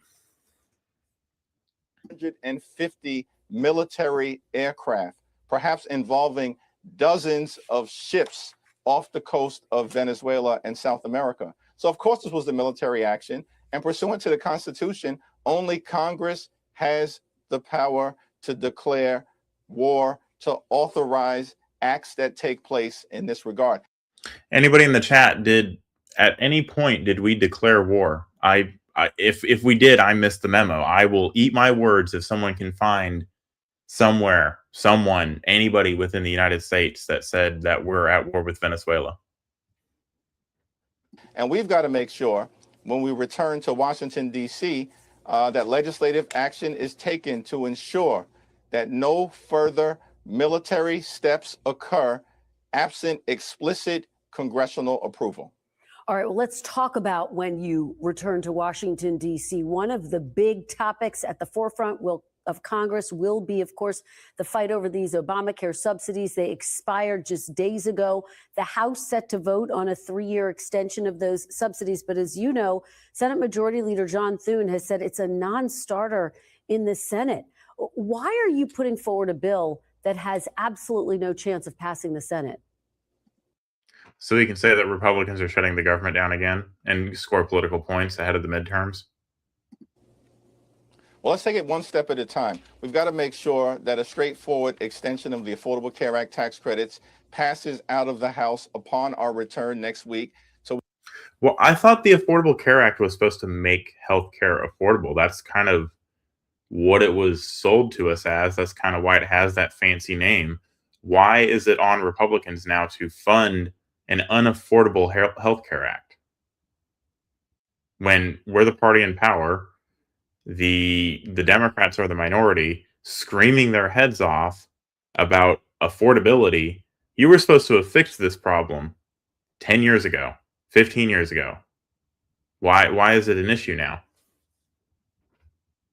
150 military aircraft, perhaps involving dozens of ships off the coast of Venezuela and South America. So, of course, this was the military action. And pursuant to the Constitution, only Congress has the power to declare war, to authorize acts that take place in this regard. Anybody in the chat, at any point did we declare war? If we did, I missed the memo. I will eat my words if someone can find somewhere, anybody within the United States that said that we're at war with Venezuela. And we've got to make sure when we return to Washington, D.C., that legislative action is taken to ensure that no further military steps occur absent explicit congressional approval. All right, well, let's talk about when you return to Washington, D.C. One of the big topics at the forefront of Congress will be, of course, the fight over these Obamacare subsidies. They expired just days ago. The House set to vote on a 3-year extension of those subsidies. But as you know, Senate Majority Leader John Thune has said it's a non-starter in the Senate. Why are you putting forward a bill that has absolutely no chance of passing the Senate? So we can say that Republicans are shutting the government down again and score political points ahead of the midterms? Well, let's take it one step at a time. We've got to make sure that a straightforward extension of the Affordable Care Act tax credits passes out of the House upon our return next week. Well, I thought the Affordable Care Act was supposed to make healthcare affordable. That's kind of what it was sold to us as. That's kind of why it has that fancy name. Why is it on Republicans now to fund an unaffordable healthcare act? When we're the party in power, the Democrats are the minority, screaming their heads off about affordability. You were supposed to have fixed this problem 10 years ago, 15 years ago. Why is it an issue now?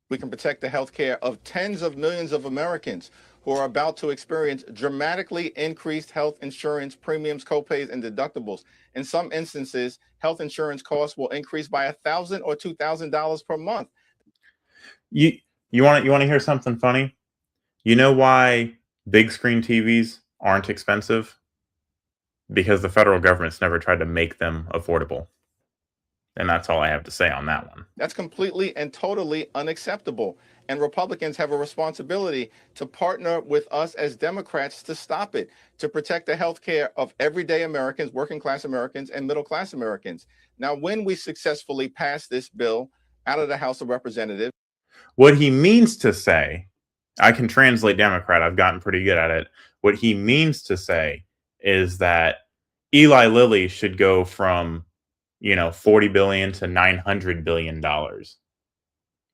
We can protect the health care of tens of millions of Americans who are about to experience dramatically increased health insurance premiums, copays, and deductibles. In some instances, health insurance costs will increase by $1,000 or $2,000 per month. You want to hear something funny? You know why big screen TVs aren't expensive? Because the federal government's never tried to make them affordable. And that's all I have to say on that one. That's completely and totally unacceptable. And Republicans have a responsibility to partner with us as Democrats to stop it, to protect the health care of everyday Americans, working class Americans, and middle class Americans. Now, when we successfully pass this bill out of the House of Representatives, what he means to say, I can translate Democrat, I've gotten pretty good at it. What he means to say is that Eli Lilly should go from, $40 billion to $900 billion.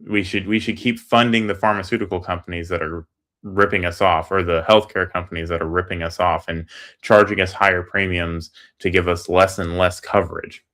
We should keep funding the pharmaceutical companies that are ripping us off, or the healthcare companies that are ripping us off and charging us higher premiums to give us less and less coverage.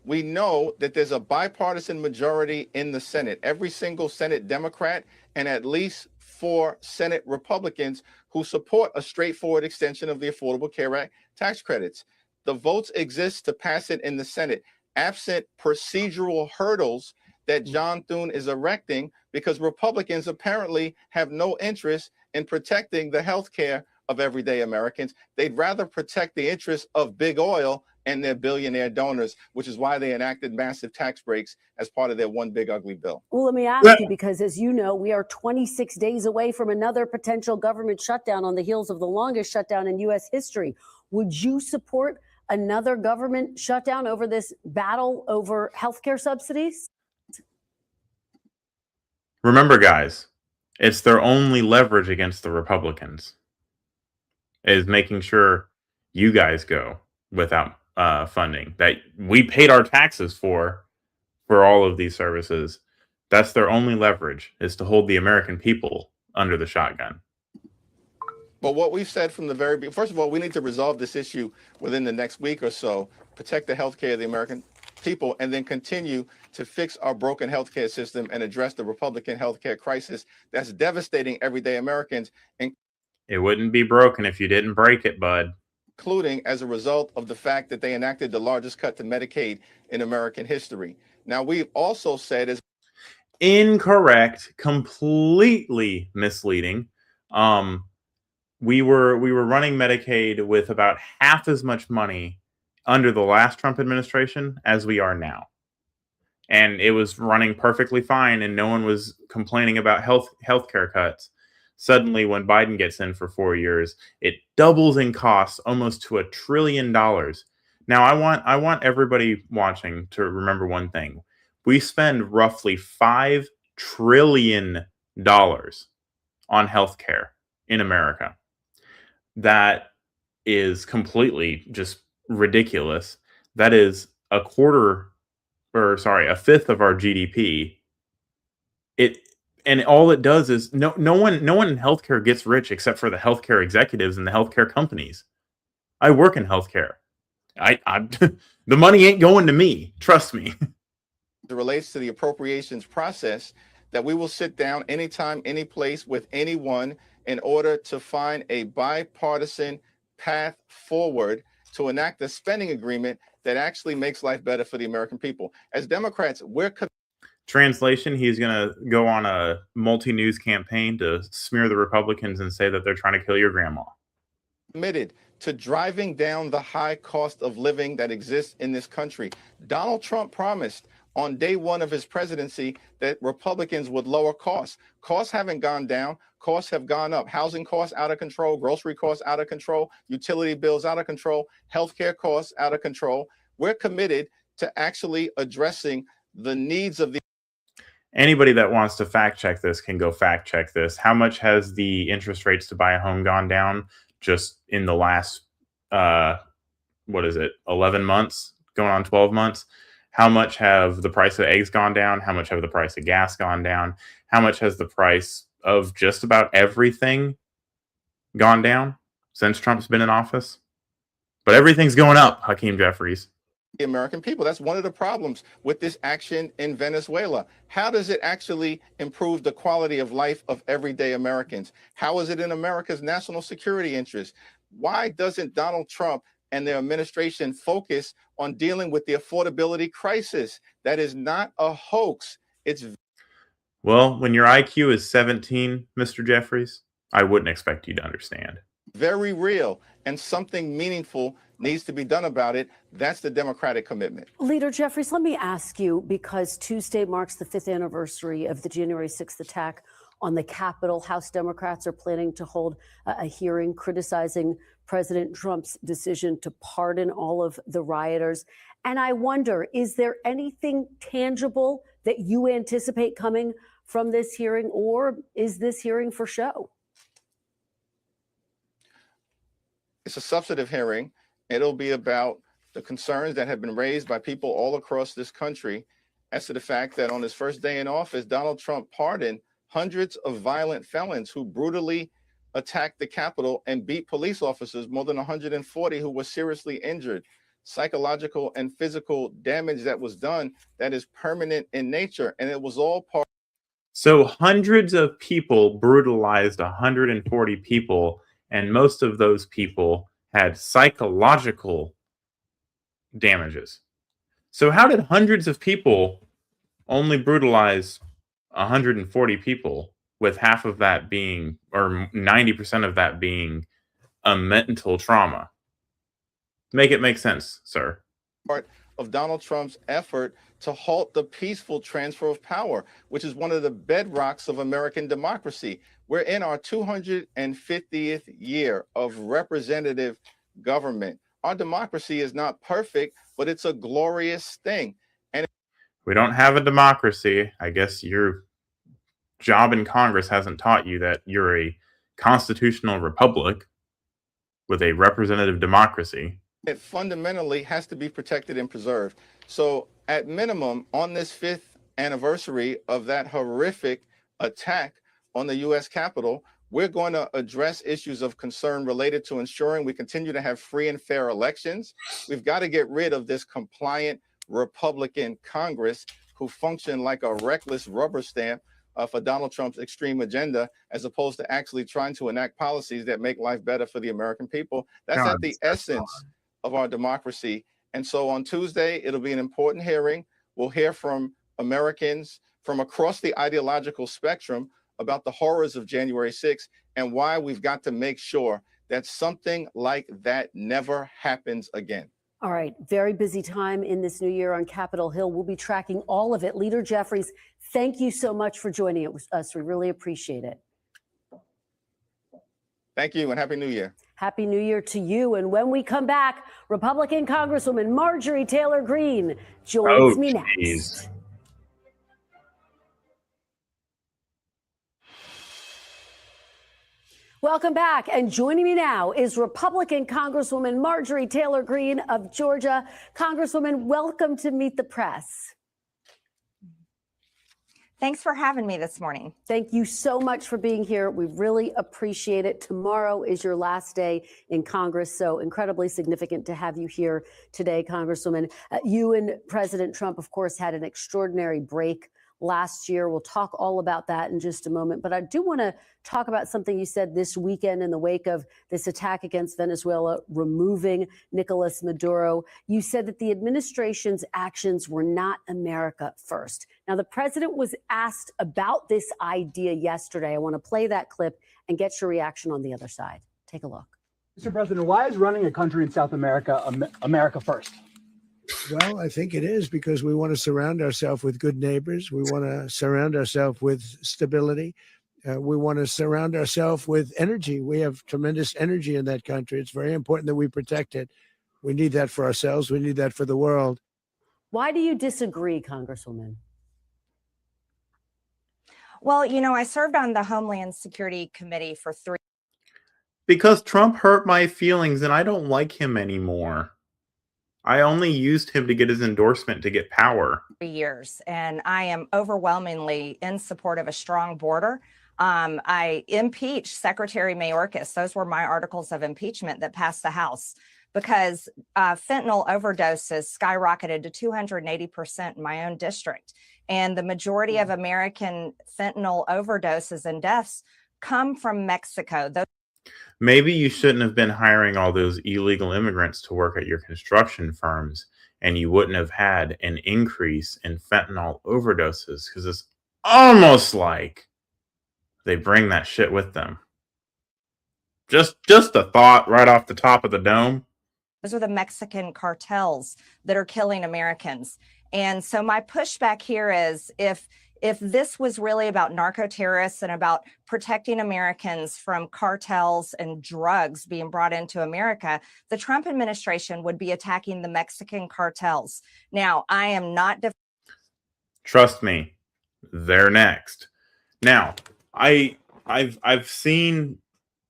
We know that there's a bipartisan majority in the Senate. Every single Senate Democrat and at least 4 Senate Republicans who support a straightforward extension of the Affordable Care Act tax credits. The votes exist to pass it in the Senate, absent procedural hurdles that John Thune is erecting, because Republicans apparently have no interest in protecting the health care of everyday Americans. They'd rather protect the interests of big oil and their billionaire donors, which is why they enacted massive tax breaks as part of their one big ugly bill. Well, let me ask you, because as you know, we are 26 days away from another potential government shutdown on the heels of the longest shutdown in U.S. history. Would you support another government shutdown over this battle over healthcare subsidies? Remember, guys, it's their only leverage against the Republicans is making sure you guys go without funding that we paid our taxes for all of these services. That's their only leverage, is to hold the American people under the shotgun. But what we've said from the very beginning, first of all, we need to resolve this issue within the next week or so, protect the health care of the American people, and then continue to fix our broken healthcare system and address the Republican healthcare crisis that's devastating everyday Americans. And it wouldn't be broken if you didn't break it, bud. Including as a result of the fact that they enacted the largest cut to Medicaid in American history. Now, we've also said is incorrect, completely misleading. We were running Medicaid with about half as much money under the last Trump administration as we are now. And it was running perfectly fine, and no one was complaining about healthcare cuts. Suddenly, when Biden gets in for 4 years, it doubles in costs almost to $1 trillion. Now, I want everybody watching to remember one thing. We spend roughly $5 trillion on healthcare in America. That is completely just ridiculous. That is a fifth of our GDP. And all it does is no one in healthcare gets rich except for the healthcare executives and the healthcare companies. I work in healthcare. I the money ain't going to me. Trust me. It relates to the appropriations process, that we will sit down anytime, any place with anyone in order to find a bipartisan path forward to enact a spending agreement that actually makes life better for the American people. As Democrats, we're Translation, he's going to go on a multi-news campaign to smear the Republicans and say that they're trying to kill your grandma. Committed to driving down the high cost of living that exists in this country. Donald Trump promised on day one of his presidency that Republicans would lower costs. Costs haven't gone down. Costs have gone up. Housing costs out of control, grocery costs out of control, utility bills out of control, healthcare costs out of control. We're committed to actually addressing the needs of the Anybody that wants to fact check this can go fact check this. How much has the interest rates to buy a home gone down just in the last 11 months, going on 12 months? How much have the price of eggs gone down? How much have the price of gas gone down? How much has the price of just about everything gone down since Trump's been in office? But everything's going up, Hakeem Jeffries. the American people. That's one of the problems with this action in Venezuela. How does it actually improve the quality of life of everyday Americans? How is it in America's national security interest? Why doesn't Donald Trump and their administration focus on dealing with the affordability crisis? That is not a hoax. It's Well, when your IQ is 17, Mr. Jeffries, I wouldn't expect you to understand. very real, and something meaningful needs to be done about it. That's the Democratic commitment. Leader Jeffries, let me ask you, because Tuesday marks the 5th anniversary of the January 6th attack on the Capitol. House Democrats are planning to hold a hearing criticizing President Trump's decision to pardon all of the rioters. And I wonder, is there anything tangible that you anticipate coming from this hearing, or is this hearing for show? It's a substantive hearing. It'll be about the concerns that have been raised by people all across this country as to the fact that on his first day in office, Donald Trump pardoned hundreds of violent felons who brutally attacked the Capitol and beat police officers, more than 140 who were seriously injured. Psychological and physical damage that was done that is permanent in nature. And it was all part. So hundreds of people brutalized 140 people, and most of those people had psychological damages. So how did hundreds of people only brutalize 140 people, with half of that being, or 90% of that being, a mental trauma? Make it make sense, sir. Part of Donald Trump's effort to halt the peaceful transfer of power, which is one of the bedrocks of American democracy. We're in our 250th year of representative government. Our democracy is not perfect, but it's a glorious thing. And we don't have a democracy. I guess your job in Congress hasn't taught you that you're a constitutional republic with a representative democracy. It fundamentally has to be protected and preserved. So at minimum, on this 5th anniversary of that horrific attack on the U.S. Capitol, we're going to address issues of concern related to ensuring we continue to have free and fair elections. We've got to get rid of this compliant Republican Congress who function like a reckless rubber stamp for Donald Trump's extreme agenda, as opposed to actually trying to enact policies that make life better for the American people. That's at the essence of our democracy. And so on Tuesday, it'll be an important hearing. We'll hear from Americans from across the ideological spectrum about the horrors of January 6th and why we've got to make sure that something like that never happens again. All right, very busy time in this new year on Capitol Hill. We'll be tracking all of it. Leader Jeffries, thank you so much for joining us. We really appreciate it. Thank you, and Happy New Year. Happy New Year to you. And when we come back, Republican Congresswoman Marjorie Taylor Greene joins me next. Welcome back. And joining me now is Republican Congresswoman Marjorie Taylor Greene of Georgia. Congresswoman, welcome to Meet the Press. Thanks for having me this morning. Thank you so much for being here. We really appreciate it. Tomorrow is your last day in Congress, so incredibly significant to have you here today, Congresswoman. You and President Trump, of course, had an extraordinary break last year. We'll talk all about that in just a moment. But I do want to talk about something you said this weekend in the wake of this attack against Venezuela, removing Nicolas Maduro. You said that the administration's actions were not America first. Now, the president was asked about this idea yesterday. I want to play that clip and get your reaction on the other side. Take a look. Mr. President, why is running a country in South America America first? Well, I think it is because we want to surround ourselves with good neighbors. We want to surround ourselves with stability. We want to surround ourselves with energy. We have tremendous energy in that country. It's very important that we protect it. We need that for ourselves. We need that for the world. Why do you disagree, Congresswoman? Well, you know, I served on the Homeland Security Committee for 3 years. Because Trump hurt my feelings and I don't like him anymore. I only used him to get his endorsement to get power. And I am overwhelmingly in support of a strong border. I impeached Secretary Mayorkas. Those were my articles of impeachment that passed the House. because fentanyl overdoses skyrocketed to 280% in my own district. And the majority of American fentanyl overdoses and deaths come from Mexico. Maybe you shouldn't have been hiring all those illegal immigrants to work at your construction firms, and you wouldn't have had an increase in fentanyl overdoses, because it's almost like they bring that shit with them. Just a thought right off the top of the dome. Those are the Mexican cartels that are killing Americans. And so my pushback here is, if this was really about narco terrorists and about protecting Americans from cartels and drugs being brought into America, the Trump administration would be attacking the Mexican cartels. Now, I am not. Trust me, they're next. Now, I've seen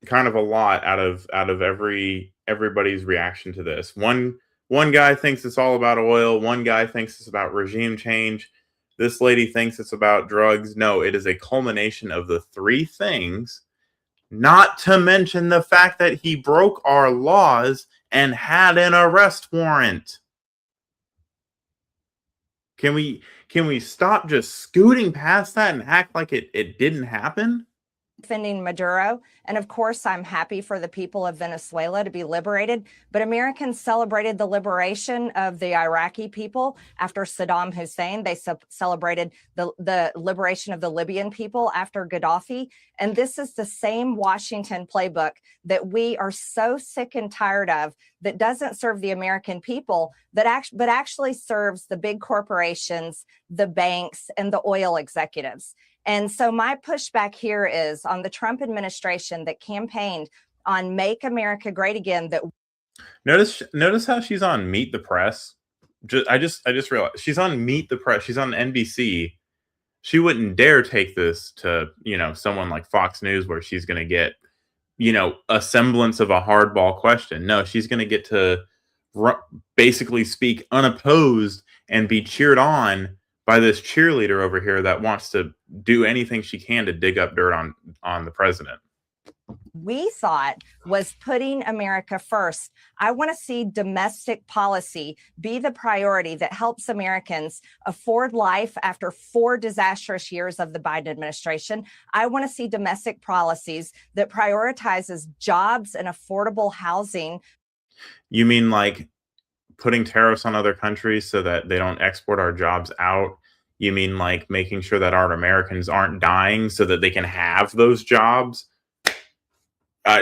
kind of a lot out of everybody's reaction to this. One guy thinks it's all about oil. One guy thinks it's about regime change. This lady thinks it's about drugs. No, it is a culmination of the three things, not to mention the fact that he broke our laws and had an arrest warrant. Can we stop just scooting past that and act like it didn't happen? Defending Maduro. And of course, I'm happy for the people of Venezuela to be liberated. But Americans celebrated the liberation of the Iraqi people after Saddam Hussein. They celebrated the liberation of the Libyan people after Gaddafi. And this is the same Washington playbook that we are so sick and tired of, that doesn't serve the American people, but actually serves the big corporations, the banks, and the oil executives. And so my pushback here is on the Trump administration that campaigned on Make America Great Again. That notice how she's on Meet the Press. I just realized she's on Meet the Press. She's on NBC. She wouldn't dare take this to someone like Fox News, where she's going to get a semblance of a hardball question. No, she's going to get to basically speak unopposed and be cheered on by this cheerleader over here that wants to do anything she can to dig up dirt on the president. We thought was putting America first. I want to see domestic policy be the priority that helps Americans afford life after 4 disastrous years of the Biden administration. I want to see domestic policies that prioritizes jobs and affordable housing. You mean like putting tariffs on other countries so that they don't export our jobs out? You mean like making sure that our Americans aren't dying so that they can have those jobs?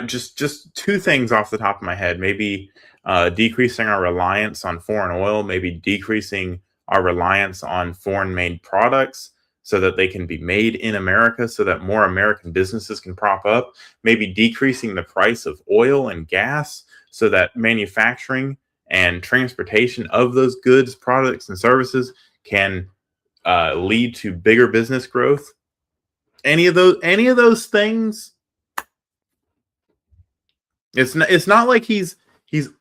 Just 2 things off the top of my head. Maybe decreasing our reliance on foreign oil, maybe decreasing our reliance on foreign-made products so that they can be made in America, so that more American businesses can prop up. Maybe decreasing the price of oil and gas so that manufacturing and transportation of those goods, products, and services can lead to bigger business growth. Any of those things. It's not like he's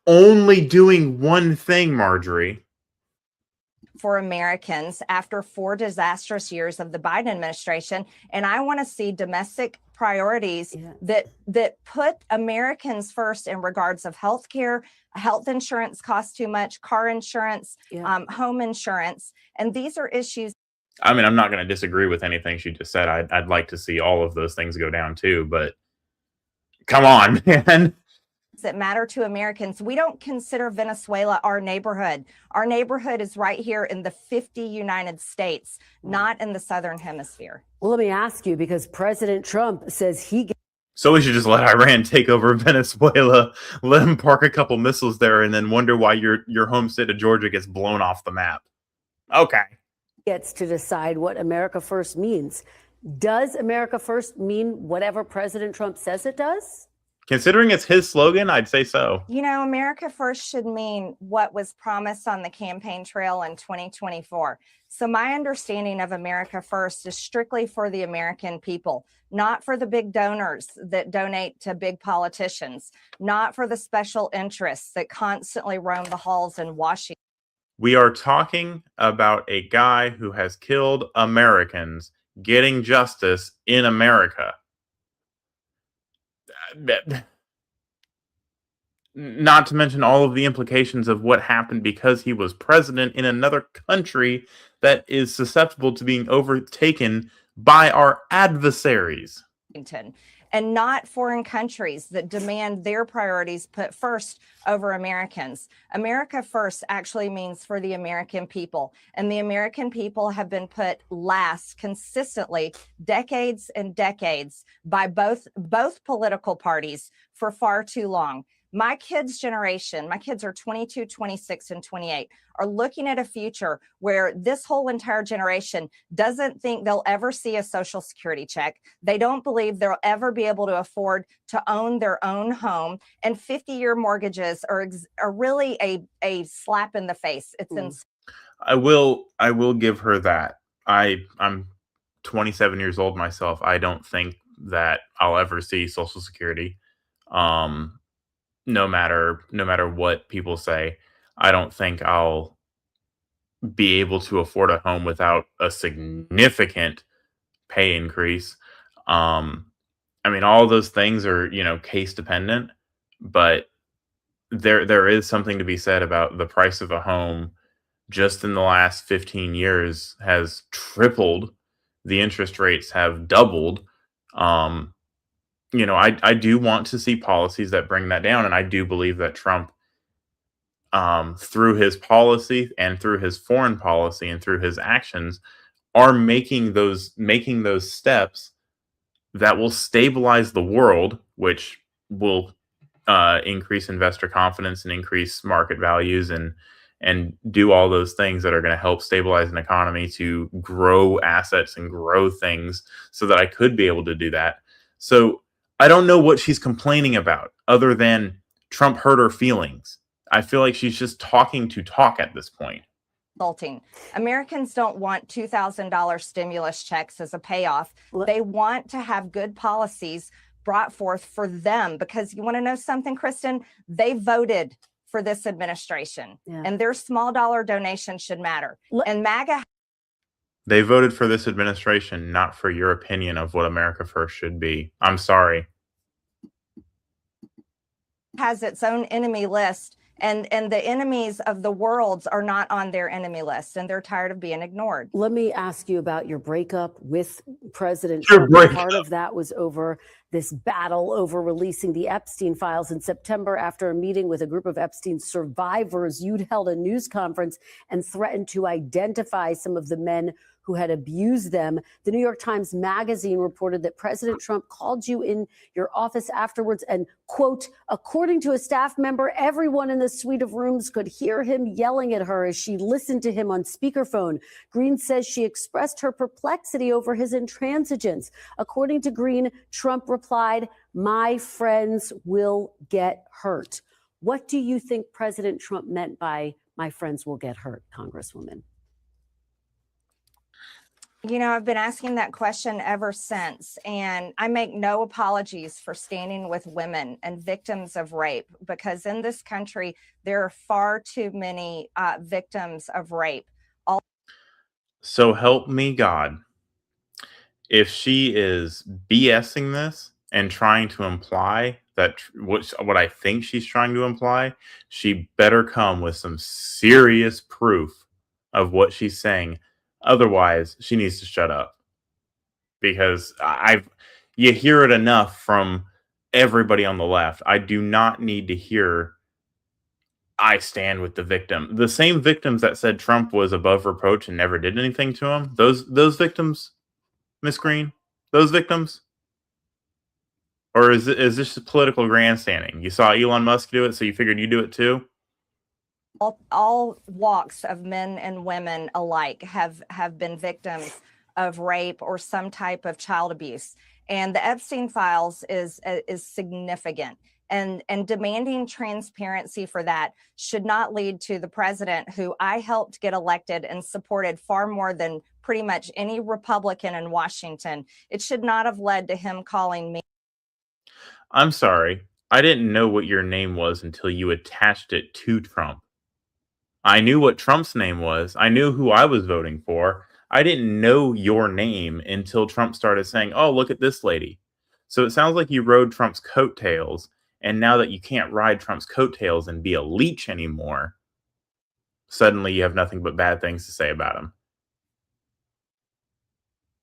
only doing one thing, Marjorie. For Americans after 4 disastrous years of the Biden administration. And I want to see domestic priorities that put Americans first in regards of healthcare. Health insurance costs too much, car insurance, home insurance. And these are issues. I mean, I'm not going to disagree with anything she just said. I'd like to see all of those things go down too, but come on, man. That matter to Americans. We don't consider Venezuela our neighborhood. Our neighborhood is right here in the 50 United States, not in the Southern Hemisphere. Well, let me ask you, because President Trump says he... So we should just let Iran take over Venezuela, let them park a couple missiles there, and then wonder why your home state of Georgia gets blown off the map. Okay. Gets to decide what America First means. Does America First mean whatever President Trump says it does? Considering it's his slogan, I'd say so. America First should mean what was promised on the campaign trail in 2024. So my understanding of America First is strictly for the American people, not for the big donors that donate to big politicians, not for the special interests that constantly roam the halls in Washington. We are talking about a guy who has killed Americans getting justice in America. not to mention all of the implications of what happened because he was president in another country that is susceptible to being overtaken by our adversaries. And not foreign countries that demand their priorities put first over Americans. America first actually means for the American people. And the American people have been put last consistently, decades and decades, by both political parties for far too long. My kids' generation, my kids are 22, 26, and 28, are looking at a future where this whole entire generation doesn't think they'll ever see a Social Security check. They don't believe they'll ever be able to afford to own their own home. And 50-year mortgages are really a slap in the face. It's insane. I will give her that. I'm 27 years old myself. I don't think that I'll ever see Social Security. No matter what people say, I don't think I'll be able to afford a home without a significant pay increase. I mean, all those things are, case dependent, but there is something to be said about the price of a home just in the last 15 years has tripled. The interest rates have doubled. I do want to see policies that bring that down. And I do believe that Trump, through his policy and through his foreign policy and through his actions, are making those steps that will stabilize the world, which will increase investor confidence and increase market values and do all those things that are going to help stabilize an economy to grow assets and grow things so that I could be able to do that. So I don't know what she's complaining about other than Trump hurt her feelings. I feel like she's just talking to talk at this point. Americans don't want $2,000 stimulus checks as a payoff. They want to have good policies brought forth for them, because you want to know something, Kristen? They voted for this administration, and their small dollar donation should matter. And MAGA. They voted for this administration, not for your opinion of what America First should be. I'm sorry. Has its own enemy list, and the enemies of the world are not on their enemy list, and they're tired of being ignored. Let me ask you about your breakup with President Trump. Part of that was over this battle over releasing the Epstein files in September. After a meeting with a group of Epstein survivors, you'd held a news conference and threatened to identify some of the men who had abused them. The New York Times Magazine reported that President Trump called you in your office afterwards and, quote, according to a staff member, everyone in the suite of rooms could hear him yelling at her as she listened to him on speakerphone. Green says she expressed her perplexity over his intransigence. According to Green, Trump replied, "My friends will get hurt." What do you think President Trump meant by "my friends will get hurt," Congresswoman? I've been asking that question ever since, and I make no apologies for standing with women and victims of rape, because in this country, there are far too many victims of rape. So help me God. If she is BSing this and trying to imply that what I think she's trying to imply, she better come with some serious proof of what she's saying. Otherwise, she needs to shut up, because you hear it enough from everybody on the left. I do not need to hear I stand with the victim. The same victims that said Trump was above reproach and never did anything to him. Those victims, Miss Green, those victims, or is this political grandstanding? You saw Elon Musk do it, so you figured you'd do it too. All walks of men and women alike have been victims of rape or some type of child abuse, and the Epstein files is significant. And demanding transparency for that should not lead to the president, who I helped get elected and supported far more than pretty much any Republican in Washington. It should not have led to him calling me. I'm sorry. I didn't know what your name was until you attached it to Trump. I knew what Trump's name was. I knew who I was voting for. I didn't know your name until Trump started saying, "Oh, look at this lady." So it sounds like you rode Trump's coattails And now that you can't ride Trump's coattails and be a leech anymore, suddenly you have nothing but bad things to say about him.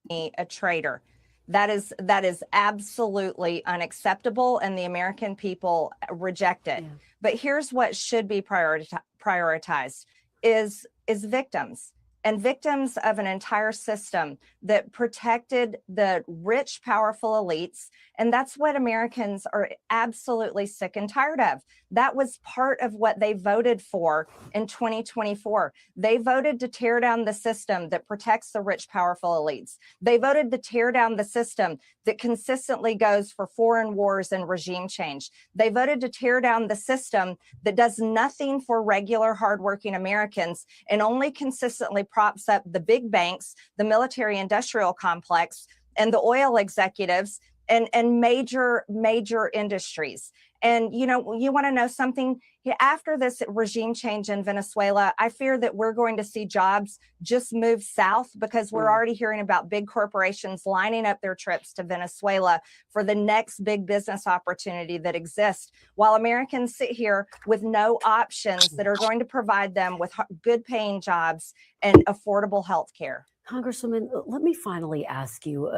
A traitor. That is absolutely unacceptable, and the American people reject it. Yeah. But here's what should be prioritized is victims, and victims of an entire system that protected the rich, powerful elites. And that's what Americans are absolutely sick and tired of. That was part of what they voted for in 2024. They voted to tear down the system that protects the rich, powerful elites. They voted to tear down the system that consistently goes for foreign wars and regime change. They voted to tear down the system that does nothing for regular, hardworking Americans and only consistently props up the big banks, the military industrial complex, and the oil executives and major industries. And, you know, you want to know something? After this regime change in Venezuela, I fear that we're going to see jobs just move south, because we're already hearing about big corporations lining up their trips to Venezuela for the next big business opportunity that exists, while Americans sit here with no options that are going to provide them with good paying jobs and affordable health care. Congresswoman, let me finally ask you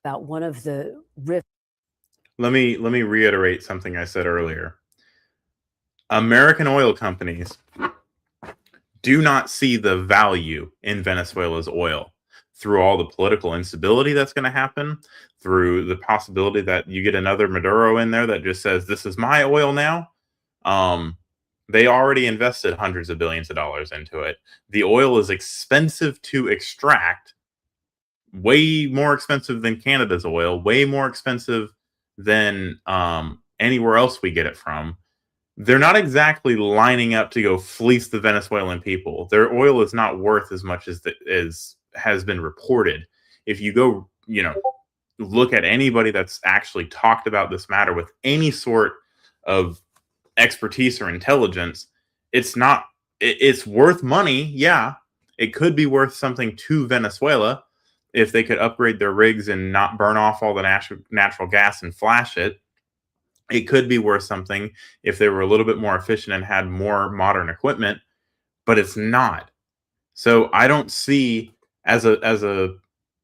about one of the risks. Let me reiterate something I said earlier. American oil companies do not see the value in Venezuela's oil through all the political instability that's going to happen, through the possibility that you get another Maduro in there that just says, this is my oil now. They already invested hundreds of billions of dollars into it. The oil is expensive to extract, way more expensive than Canada's oil, way more expensive than anywhere else we get it from. They're not exactly lining up to go fleece the Venezuelan people. Their oil is not worth as much as has been reported. If you go, you know, look at anybody that's actually talked about this matter with any sort of expertise or intelligence, it's worth money. Yeah, it could be worth something to Venezuela if they could upgrade their rigs and not burn off all the natural gas and flash it. It could be worth something if they were a little bit more efficient and had more modern equipment, but it's not. So I don't see as a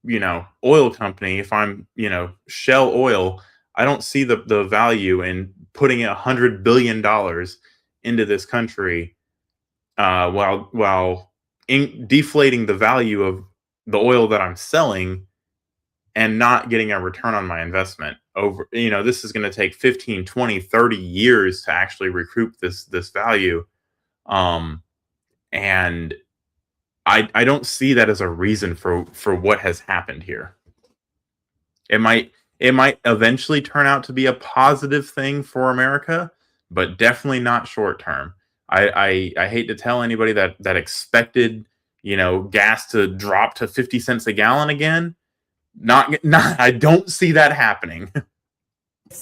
you know, oil company, if I'm, you know, Shell Oil, I don't see the value in putting $100 billion into this country while deflating the value of the oil that I'm selling and not getting a return on my investment. Over, you know, this is going to take 15, 20, 30 years to actually recoup this value. And I don't see that as a reason for what has happened here. It might eventually turn out to be a positive thing for America, but definitely not short term. I hate to tell anybody that expected, you know, gas to drop to 50 cents a gallon again. Not I don't see that happening.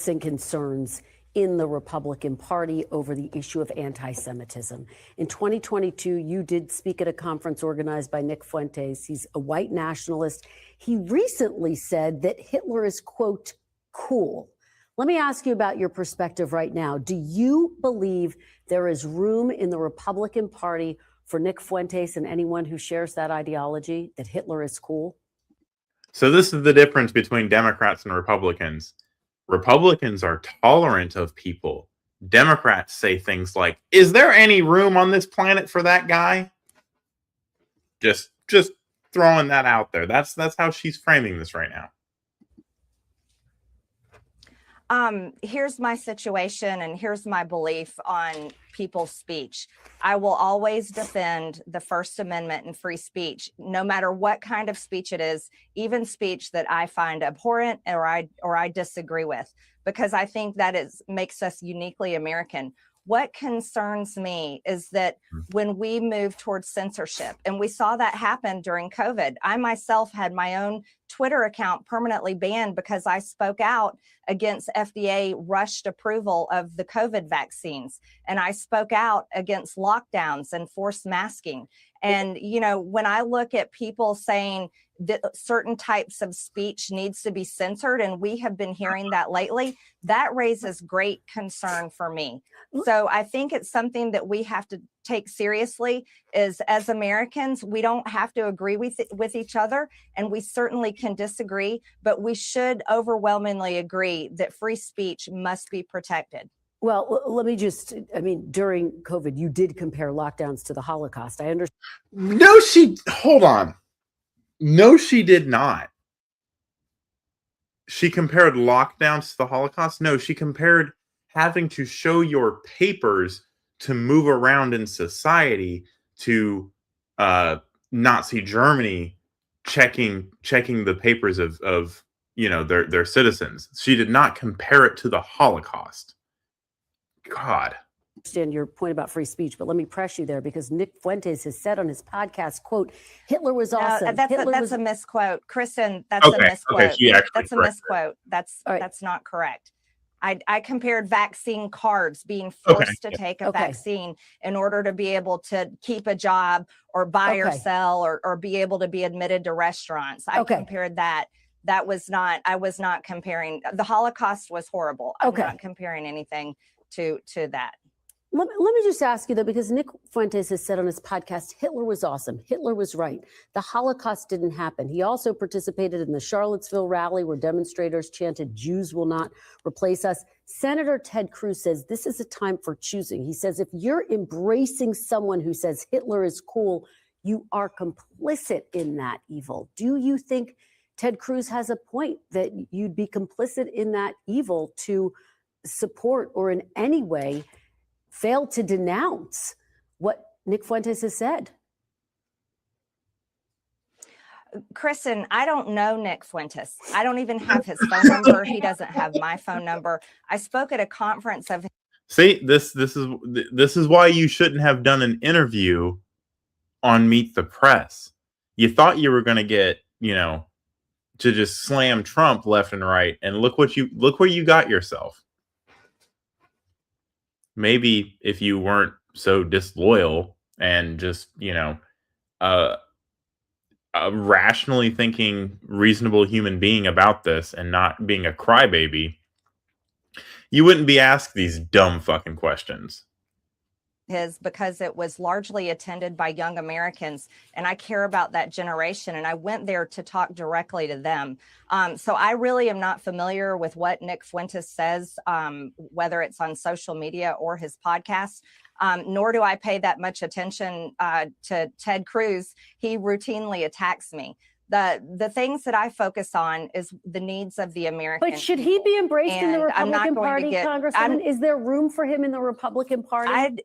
And concerns in the Republican Party over the issue of anti-Semitism. In 2022, you did speak at a conference organized by Nick Fuentes. He's a white nationalist. He recently said that Hitler is, quote, cool. Let me ask you about your perspective right now. Do you believe there is room in the Republican Party for Nick Fuentes and anyone who shares that ideology, that Hitler is cool? So this is the difference between Democrats and Republicans. Republicans are tolerant of people. Democrats say things like, is there any room on this planet for that guy? Just throwing that out there. That's how she's framing this right now. Here's my situation and here's my belief on people's speech. I will always defend the First Amendment and free speech, no matter what kind of speech it is, even speech that I find abhorrent or I disagree with, because I think that makes us uniquely American. What concerns me is that when we move towards censorship, and we saw that happen during COVID, I myself had my own Twitter account permanently banned because I spoke out against FDA rushed approval of the COVID vaccines. And I spoke out against lockdowns and forced masking. And, you know, when I look at people saying that certain types of speech needs to be censored, and we have been hearing that lately, that raises great concern for me. So I think it's something that we have to take seriously. Is as Americans, we don't have to agree with each other, and we certainly can disagree, but we should overwhelmingly agree that free speech must be protected. Well, let me just, I mean, during COVID, you did compare lockdowns to the Holocaust. I understand. No, hold on. No, she did not. She compared lockdowns to the Holocaust. No, she compared having to show your papers to move around in society to Nazi Germany checking the papers of you know, their citizens. She did not compare it to the Holocaust. God. Understand your point about free speech, but let me press you there, because Nick Fuentes has said on his podcast, quote, Hitler was awesome. That's a misquote. Kristen, that's a misquote. That's a misquote. That's not correct. I compared vaccine cards, being forced to take a vaccine in order to be able to keep a job or buy or sell or be able to be admitted to restaurants. I compared that. I was not comparing. The Holocaust was horrible. I'm not comparing anything to that. Let me just ask you, though, because Nick Fuentes has said on his podcast, Hitler was awesome. Hitler was right. The Holocaust didn't happen. He also participated in the Charlottesville rally where demonstrators chanted, Jews will not replace us. Senator Ted Cruz says this is a time for choosing. He says if you're embracing someone who says Hitler is cool, you are complicit in that evil. Do you think Ted Cruz has a point that you'd be complicit in that evil to support or in any way fail to denounce what Nick Fuentes has said? Kristen, I don't know Nick Fuentes. I don't even have his phone number. He doesn't have my phone number. I spoke at a conference of. See, this is why you shouldn't have done an interview on Meet the Press. You thought you were going to get, you know, to just slam Trump left and right, and look where you got yourself. Maybe if you weren't so disloyal and just, you know, a rationally thinking, reasonable human being about this and not being a crybaby, you wouldn't be asked these dumb fucking questions. Because it was largely attended by young Americans, and I care about that generation, and I went there to talk directly to them. So I really am not familiar with what Nick Fuentes says, whether it's on social media or his podcast, nor do I pay that much attention to Ted Cruz. He routinely attacks me. The things that I focus on is the needs of the American. But should he be embraced in the Republican Party, Congresswoman? Is there room for him in the Republican Party?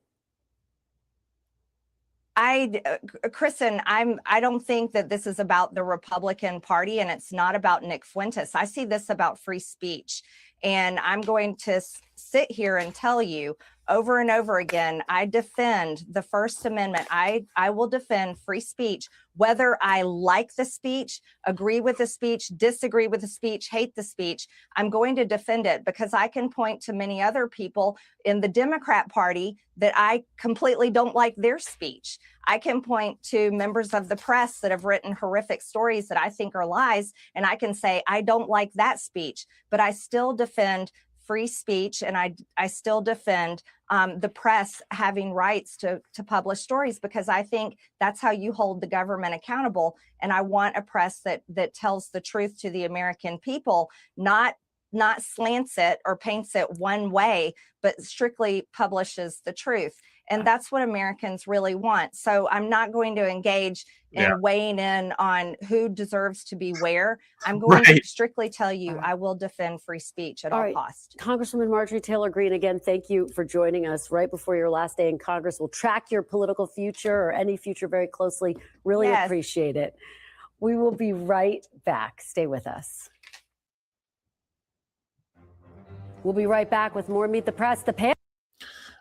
Kristen, I don't think that this is about the Republican Party, and it's not about Nick Fuentes. I see this about free speech, and I'm going to sit here and tell you over and over again, I defend the First Amendment. I will defend free speech, whether I like the speech, agree with the speech, disagree with the speech, hate the speech. I'm going to defend it because I can point to many other people in the Democrat Party that I completely don't like their speech. I can point to members of the press that have written horrific stories that I think are lies, and I can say, I don't like that speech, but I still defend free speech, and I still defend the press having rights to publish stories, because I think that's how you hold the government accountable. And I want a press that tells the truth to the American people, not slants it or paints it one way, but strictly publishes the truth. And that's what Americans really want. So I'm not going to engage in weighing in on who deserves to be where. I'm going to strictly tell you I will defend free speech at all costs. Congresswoman Marjorie Taylor Greene, again, thank you for joining us right before your last day in Congress. We'll track your political future or any future very closely. Really appreciate it. We will be right back. Stay with us. We'll be right back with more Meet the Press.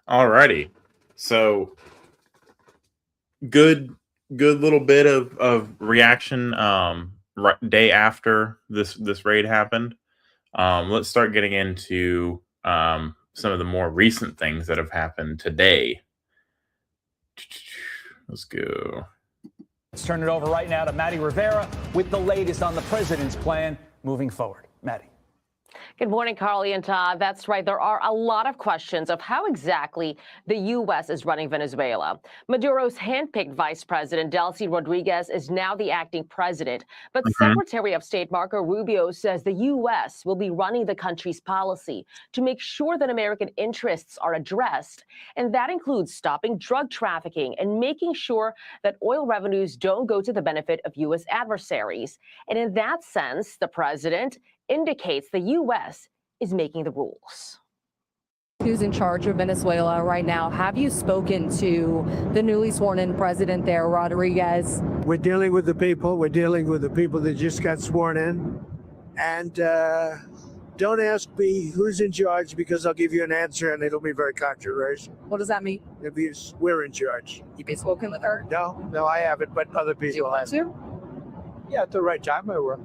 All righty. So good little bit of reaction day after this raid happened. Let's start getting into some of the more recent things that have happened today. Let's go. Let's turn it over right now to Maddie Rivera with the latest on the president's plan moving forward. Maddie. Good morning, Carly and Todd. That's right. There are a lot of questions of how exactly the U.S. is running Venezuela. Maduro's handpicked vice president, Delcy Rodriguez, is now the acting president. But Secretary of State Marco Rubio says the U.S. will be running the country's policy to make sure that American interests are addressed. And that includes stopping drug trafficking and making sure that oil revenues don't go to the benefit of U.S. adversaries. And in that sense, the president indicates the U.S. is making the rules. Who's in charge of Venezuela right now? Have you spoken to the newly sworn in president there, Rodriguez? We're dealing with the people. We're dealing with the people that just got sworn in. And don't ask me who's in charge, because I'll give you an answer and it'll be very controversial. What does that mean? We're in charge. You've been spoken with her? No, I haven't, but other people Do you want to? Yeah, at the right time I will.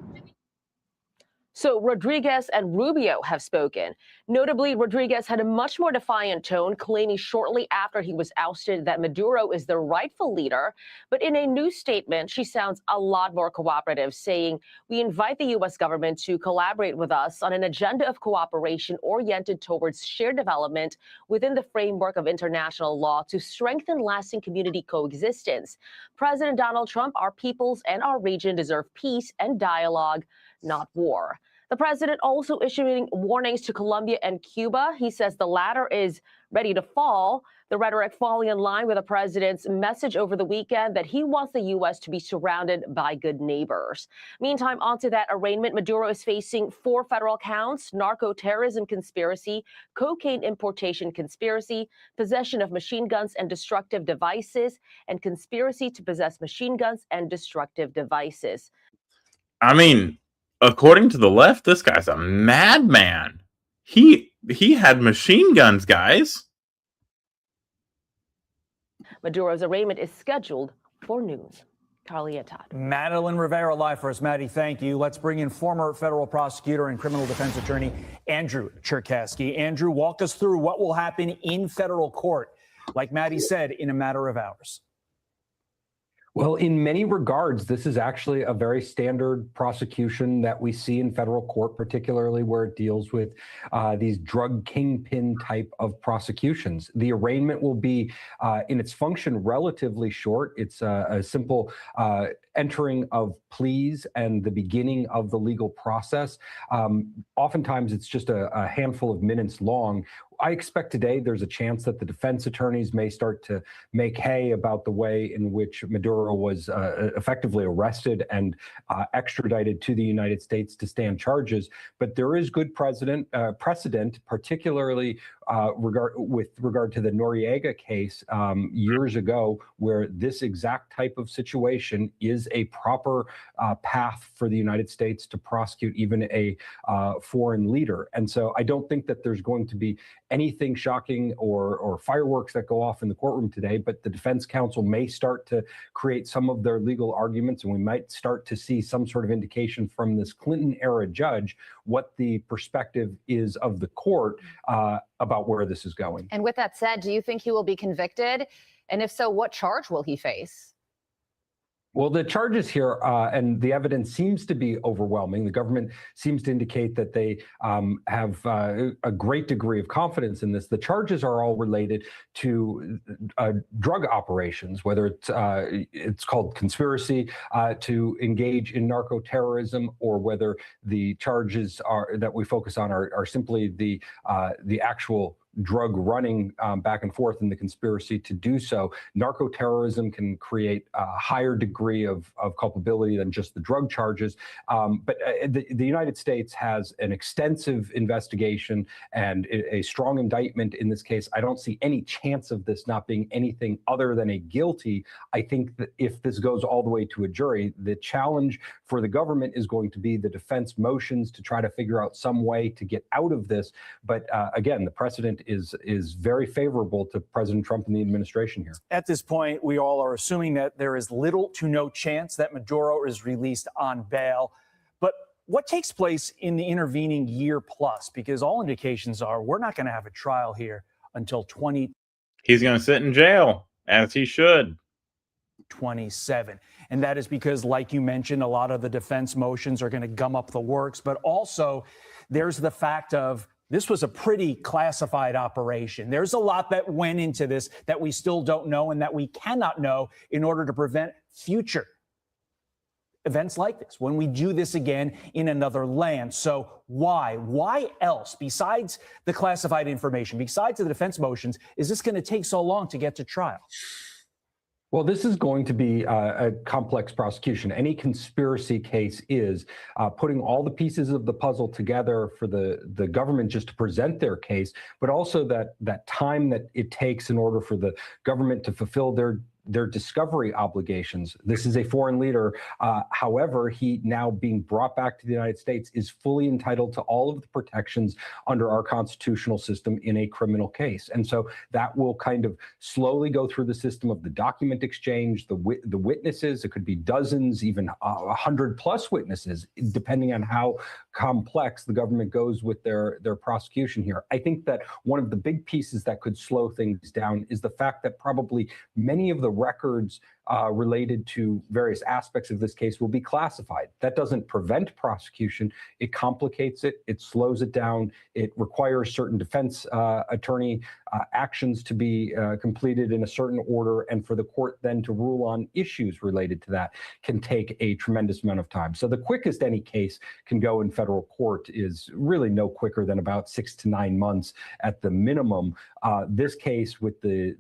So Rodriguez and Rubio have spoken. Notably, Rodriguez had a much more defiant tone, claiming shortly after he was ousted that Maduro is the rightful leader. But in a new statement, she sounds a lot more cooperative, saying, "We invite the U.S. government to collaborate with us on an agenda of cooperation oriented towards shared development within the framework of international law to strengthen lasting community coexistence. President Donald Trump, our peoples and our region deserve peace and dialogue, not war." The president also issuing warnings to Colombia and Cuba. He says the latter is ready to fall. The rhetoric falling in line with the president's message over the weekend that he wants the U.S. to be surrounded by good neighbors. Meantime, onto that arraignment, Maduro is facing 4 federal counts: narco-terrorism conspiracy, cocaine importation conspiracy, possession of machine guns and destructive devices, and conspiracy to possess machine guns and destructive devices. I mean, according to the left, this guy's a madman. He had machine guns, guys. Maduro's arraignment is scheduled for noon. Carly and Todd. Madeline Rivera live for us. Maddie, thank you. Let's bring in former federal prosecutor and criminal defense attorney Andrew Cherkasky. Andrew, walk us through what will happen in federal court, like Maddie said, in a matter of hours. Well, in many regards, this is actually a very standard prosecution that we see in federal court, particularly where it deals with these drug kingpin type of prosecutions. The arraignment will be, in its function, relatively short. It's a simple entering of pleas and the beginning of the legal process. Oftentimes, it's just a handful of minutes long. I expect today there's a chance that the defense attorneys may start to make hay about the way in which Maduro was effectively arrested and extradited to the United States to stand charges. But there is good precedent, particularly with regard to the Noriega case years ago, where this exact type of situation is a proper path for the United States to prosecute even a foreign leader. And so I don't think that there's going to be anything shocking or fireworks that go off in the courtroom today, but the defense counsel may start to create some of their legal arguments, and we might start to see some sort of indication from this Clinton-era judge what the perspective is of the court about where this is going. And with that said, do you think he will be convicted? And if so, what charge will he face? Well, the charges here and the evidence seems to be overwhelming. The government seems to indicate that they have a great degree of confidence in this. The charges are all related to drug operations, whether it's called conspiracy to engage in narco-terrorism, or whether the charges that we focus on are simply the actual drug running back and forth in the conspiracy to do so. Narco-terrorism can create a higher degree of culpability than just the drug charges. But the United States has an extensive investigation and a strong indictment in this case. I don't see any chance of this not being anything other than a guilty. I think that if this goes all the way to a jury, the challenge for the government is going to be the defense motions to try to figure out some way to get out of this. But again, the precedent is very favorable to President Trump and the administration here. At this point, we all are assuming that there is little to no chance that Maduro is released on bail. But what takes place in the intervening year plus? Because all indications are we're not going to have a trial here until 2027. He's going to sit in jail, as he should. 27. And that is because, like you mentioned, a lot of the defense motions are going to gum up the works. But also, there's the fact of this was a pretty classified operation. There's a lot that went into this that we still don't know and that we cannot know in order to prevent future events like this when we do this again in another land. So why else, besides the classified information, besides the defense motions, is this going to take so long to get to trial? Well, this is going to be a complex prosecution. Any conspiracy case is putting all the pieces of the puzzle together for the government just to present their case, but also that time that it takes in order for the government to fulfill their discovery obligations. This is a foreign leader. However, he now being brought back to the United States is fully entitled to all of the protections under our constitutional system in a criminal case. And so that will kind of slowly go through the system of the document exchange, the witnesses. It could be dozens, even 100+ witnesses, depending on how complex the government goes with their prosecution here. I think that one of the big pieces that could slow things down is the fact that probably many of the records related to various aspects of this case will be classified. That doesn't prevent prosecution. It complicates it. It slows it down. It requires certain defense attorney actions to be completed in a certain order, and for the court then to rule on issues related to that can take a tremendous amount of time. So the quickest any case can go in federal court is really no quicker than about 6 to 9 months at the minimum. This case, with the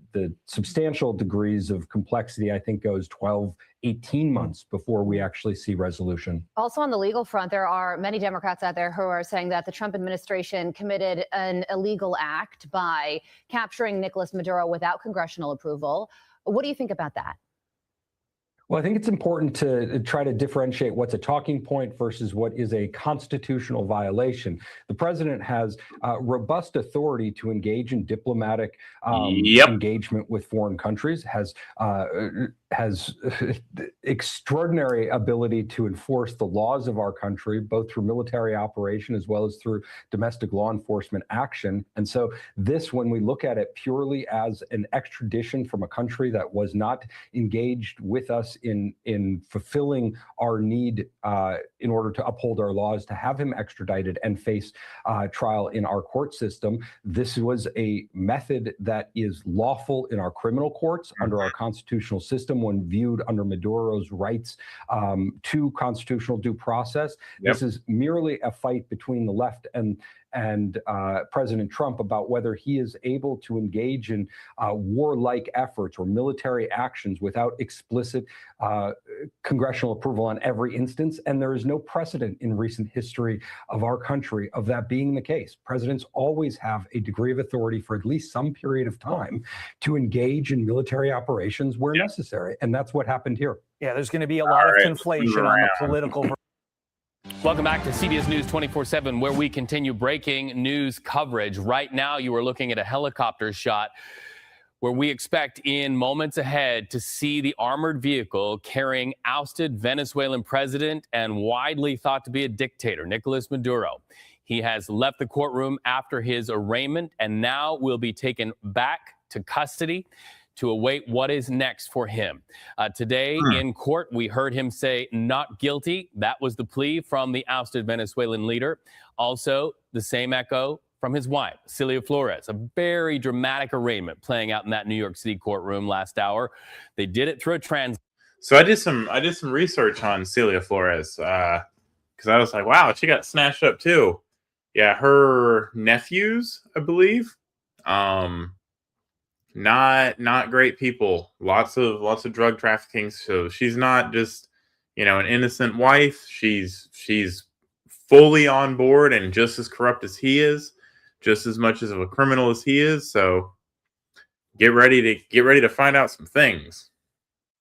substantial degrees of complexity, I think goes 12, 18 months before we actually see resolution. Also on the legal front, there are many Democrats out there who are saying that the Trump administration committed an illegal act by capturing Nicolas Maduro without congressional approval. What do you think about that? Well, I think it's important to try to differentiate what's a talking point versus what is a constitutional violation. The president has robust authority to engage in diplomatic engagement with foreign countries, has extraordinary ability to enforce the laws of our country, both through military operation as well as through domestic law enforcement action. And so this, when we look at it purely as an extradition from a country that was not engaged with us in fulfilling our need in order to uphold our laws, to have him extradited and face trial in our court system, this was a method that is lawful in our criminal courts under our constitutional system when viewed under Maduro's rights to constitutional due process. This is merely a fight between the left and President Trump about whether he is able to engage in warlike efforts or military actions without explicit congressional approval on every instance. And there is no precedent in recent history of our country of that being the case. Presidents always have a degree of authority for at least some period of time to engage in military operations where necessary. And that's what happened here. Yeah, there's going to be a lot of conflation on the political. Welcome back to CBS News 24/7, where we continue breaking news coverage. Right now, you are looking at a helicopter shot where we expect in moments ahead to see the armored vehicle carrying ousted Venezuelan president and widely thought to be a dictator, Nicolas Maduro. He has left the courtroom after his arraignment and now will be taken back to custody to await what is next for him. Today in court, we heard him say not guilty. That was the plea from the ousted Venezuelan leader. Also, the same echo from his wife, Celia Flores. A very dramatic arraignment playing out in that New York City courtroom last hour. They did it through a So I did some research on Celia Flores because I was like, wow, she got snatched up too. Yeah, her nephews, I believe. Not great people. Lots of drug trafficking. So she's not just, an innocent wife. She's fully on board and just as corrupt as he is, just as much of a criminal as he is. So get ready to find out some things.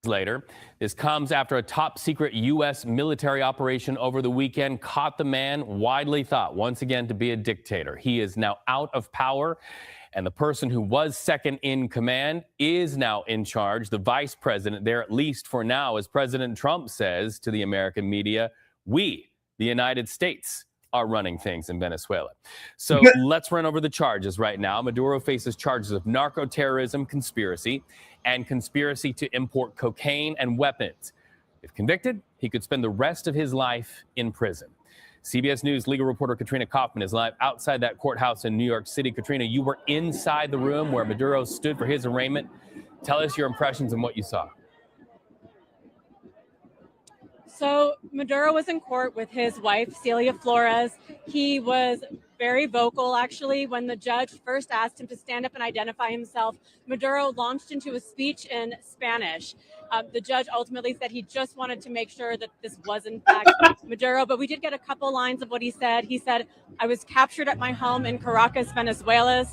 Later, this comes after a top secret U.S. military operation over the weekend caught the man widely thought once again to be a dictator. He is now out of power. And the person who was second in command is now in charge, the vice president there, at least for now, as President Trump says to the American media, we, the United States, are running things in Venezuela. So let's run over the charges right now. Maduro faces charges of narco-terrorism conspiracy and conspiracy to import cocaine and weapons. If convicted, he could spend the rest of his life in prison. CBS News legal reporter Katrina Kaufman is live outside that courthouse in New York City. Katrina, you were inside the room where Maduro stood for his arraignment. Tell us your impressions and what you saw. So Maduro was in court with his wife, Celia Flores. He was very vocal, actually. When the judge first asked him to stand up and identify himself, Maduro launched into a speech in Spanish. The judge ultimately said he just wanted to make sure that this was, in fact, Maduro. But we did get a couple lines of what he said. He said, "I was captured at my home in Caracas, Venezuela.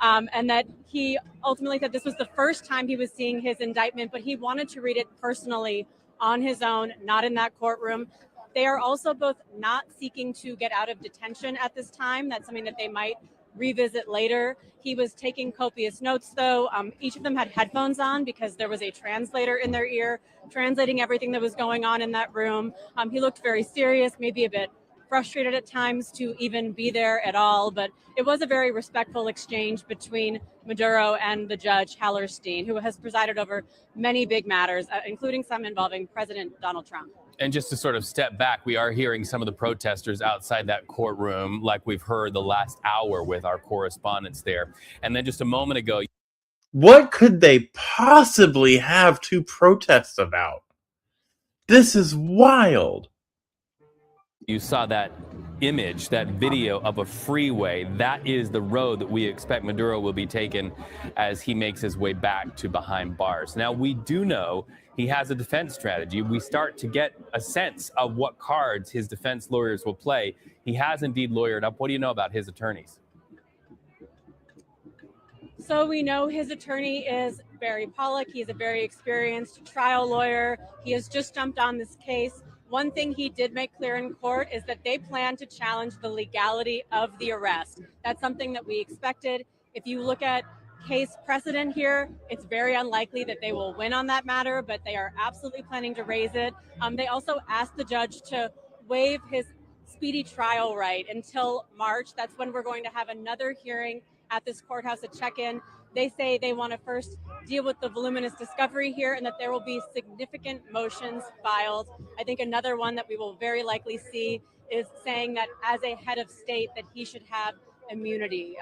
And that he ultimately said this was the first time he was seeing his indictment, but he wanted to read it personally on his own, not in that courtroom. They are also both not seeking to get out of detention at this time. That's something that they might revisit later. He was taking copious notes, though. Each of them had headphones on because there was a translator in their ear translating everything that was going on in that room. He looked very serious, maybe a bit frustrated at times to even be there at all, but it was a very respectful exchange between Maduro and the judge, Hallerstein, who has presided over many big matters, including some involving President Donald Trump. And just to sort of step back, we are hearing some of the protesters outside that courtroom, like we've heard the last hour with our correspondents there. And then just a moment ago, what could they possibly have to protest about? This is wild. You saw that image, that video of a freeway. That is the road that we expect Maduro will be taking as he makes his way back to behind bars. Now, we do know he has a defense strategy. We start to get a sense of what cards his defense lawyers will play. He has indeed lawyered up. What do you know about his attorneys? So we know his attorney is Barry Pollock. He's a very experienced trial lawyer. He has just jumped on this case. One thing he did make clear in court is that they plan to challenge the legality of the arrest. That's something that we expected. If you look at case precedent here, it's very unlikely that they will win on that matter, but they are absolutely planning to raise it. They also asked the judge to waive his speedy trial right until March. That's when we're going to have another hearing at this courthouse, a check-in. They say they want to first deal with the voluminous discovery here and that there will be significant motions filed. I think another one that we will very likely see is saying that as a head of state that he should have immunity.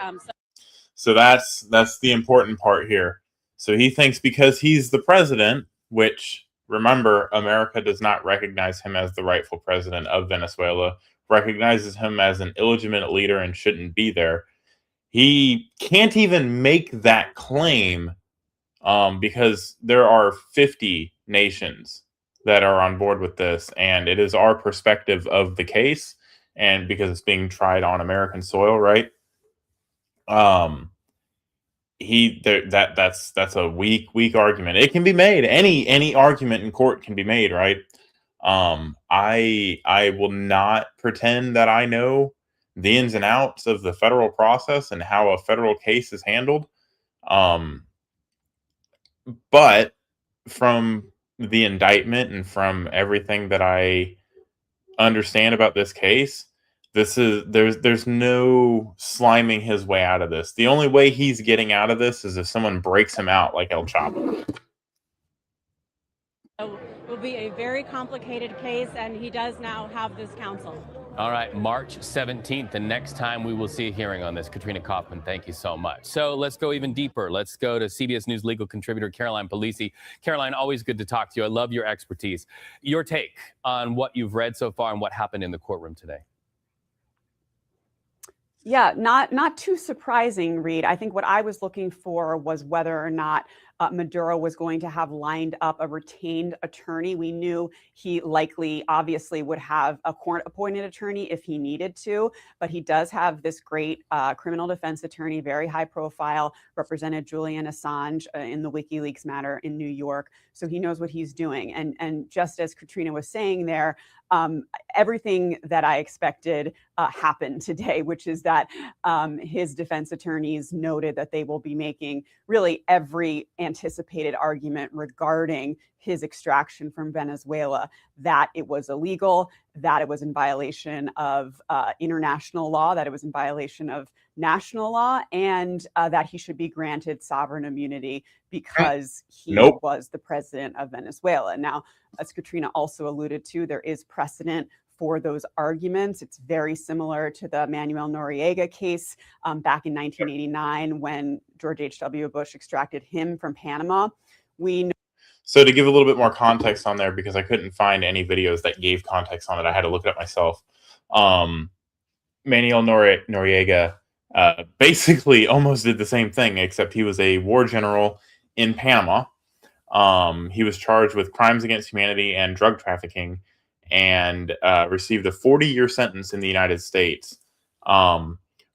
So that's the important part here. So he thinks because he's the president, which, remember, America does not recognize him as the rightful president of Venezuela, recognizes him as an illegitimate leader and shouldn't be there. He can't even make that claim because there are 50 nations that are on board with this, and it is our perspective of the case, and because it's being tried on American soil, right? That's a weak argument. It can be made. Any argument in court can be made, right? I will not pretend that I know the ins and outs of the federal process and how a federal case is handled. But from the indictment and from everything that I understand about this case, there's no sliming his way out of this. The only way he's getting out of this is if someone breaks him out like El Chapo. It will be a very complicated case, and he does now have this counsel. All right, March 17th, the next time we will see a hearing on this. Katrina Kaufman, thank you so much. So let's go even deeper. Let's go to CBS News legal contributor Caroline Polisi. Caroline, always good to talk to you. I love your expertise. Your take on what you've read so far and what happened in the courtroom today. Yeah, not too surprising, Reed. I think what I was looking for was whether or not Maduro was going to have lined up a retained attorney. We knew he likely, obviously, would have a court-appointed attorney if he needed to, but he does have this great criminal defense attorney, very high profile, represented Julian Assange in the WikiLeaks matter in New York. So he knows what he's doing. And just as Katrina was saying there, everything that I expected happened today, which is that his defense attorneys noted that they will be making really every anticipated argument regarding his extraction from Venezuela, that it was illegal, that it was in violation of international law, that it was in violation of national law, and that he should be granted sovereign immunity because he was the president of Venezuela. Now, as Katrina also alluded to, there is precedent for those arguments. It's very similar to the Manuel Noriega case back in 1989 when George H.W. Bush extracted him from Panama. So to give a little bit more context on there, because I couldn't find any videos that gave context on it, I had to look it up myself. Manuel Noriega basically almost did the same thing, except he was a war general in Panama. He was charged with crimes against humanity and drug trafficking, and received a 40-year sentence in the United States.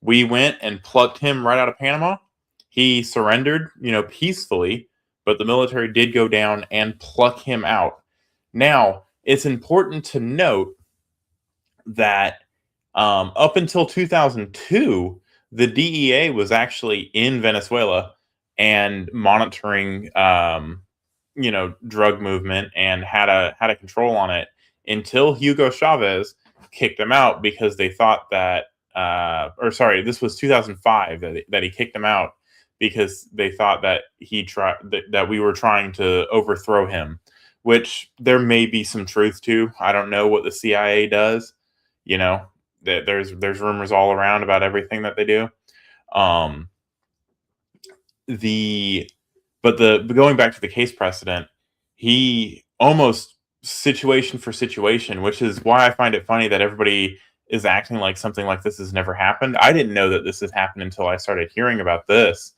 We went and plucked him right out of Panama. He surrendered, peacefully, but the military did go down and pluck him out. Now, it's important to note that up until 2002, the DEA was actually in Venezuela and monitoring, drug movement and had a control on it until Hugo Chavez kicked him out because they thought that, this was 2005 that he kicked him out because they thought that that we were trying to overthrow him, which there may be some truth to. I don't know what the CIA does. There's rumors all around about everything that they do. Going back to the case precedent, he almost situation for situation, which is why I find it funny that everybody is acting like something like this has never happened. I didn't know that this has happened until I started hearing about this.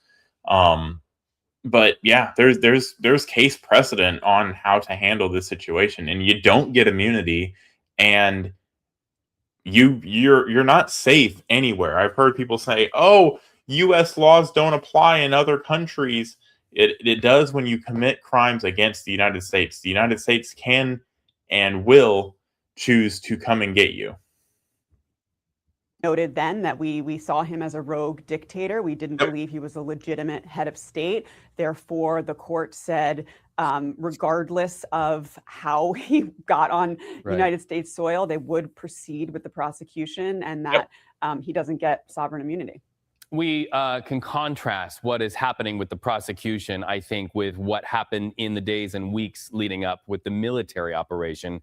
But yeah, there's case precedent on how to handle this situation, and you don't get immunity, and you're not safe anywhere. I've heard people say, "Oh, U.S. laws don't apply in other countries." It does when you commit crimes against the United States. The United States can and will choose to come and get you. Noted then that we saw him as a rogue dictator. We didn't believe he was a legitimate head of state. Therefore, the court said, regardless of how he got on United States soil, they would proceed with the prosecution, and that he doesn't get sovereign immunity. We can contrast what is happening with the prosecution, I think, with what happened in the days and weeks leading up with the military operation.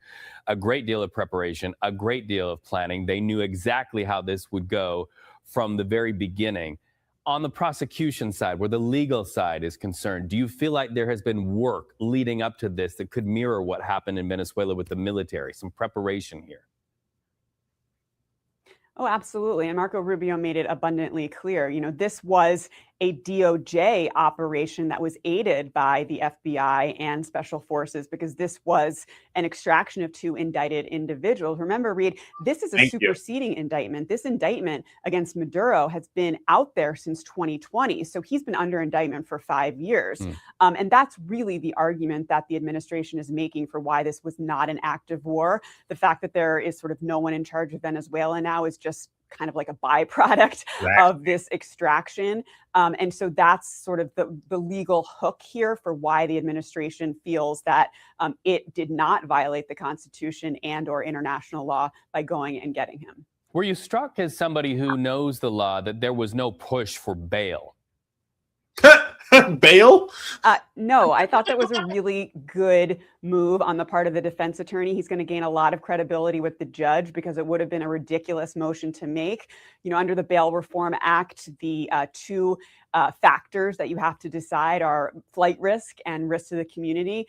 A great deal of preparation, a great deal of planning. They knew exactly how this would go from the very beginning. On the prosecution side, where the legal side is concerned, do you feel like there has been work leading up to this that could mirror what happened in Venezuela with the military, some preparation here? Oh, absolutely. And Marco Rubio made it abundantly clear. This was a DOJ operation that was aided by the FBI and special forces because this was an extraction of two indicted individuals. Remember, Reed, this is a superseding indictment. This indictment against Maduro has been out there since 2020. So he's been under indictment for 5 years. And that's really the argument that the administration is making for why this was not an active war. The fact that there is sort of no one in charge of Venezuela now is just kind of like a byproduct of this extraction. And so that's sort of the legal hook here for why the administration feels that it did not violate the Constitution and or international law by going and getting him. Were you struck as somebody who knows the law that there was no push for bail? Bail? No, I thought that was a really good move on the part of the defense attorney. He's going to gain a lot of credibility with the judge because it would have been a ridiculous motion to make. Under the Bail Reform Act, the two factors that you have to decide are flight risk and risk to the community.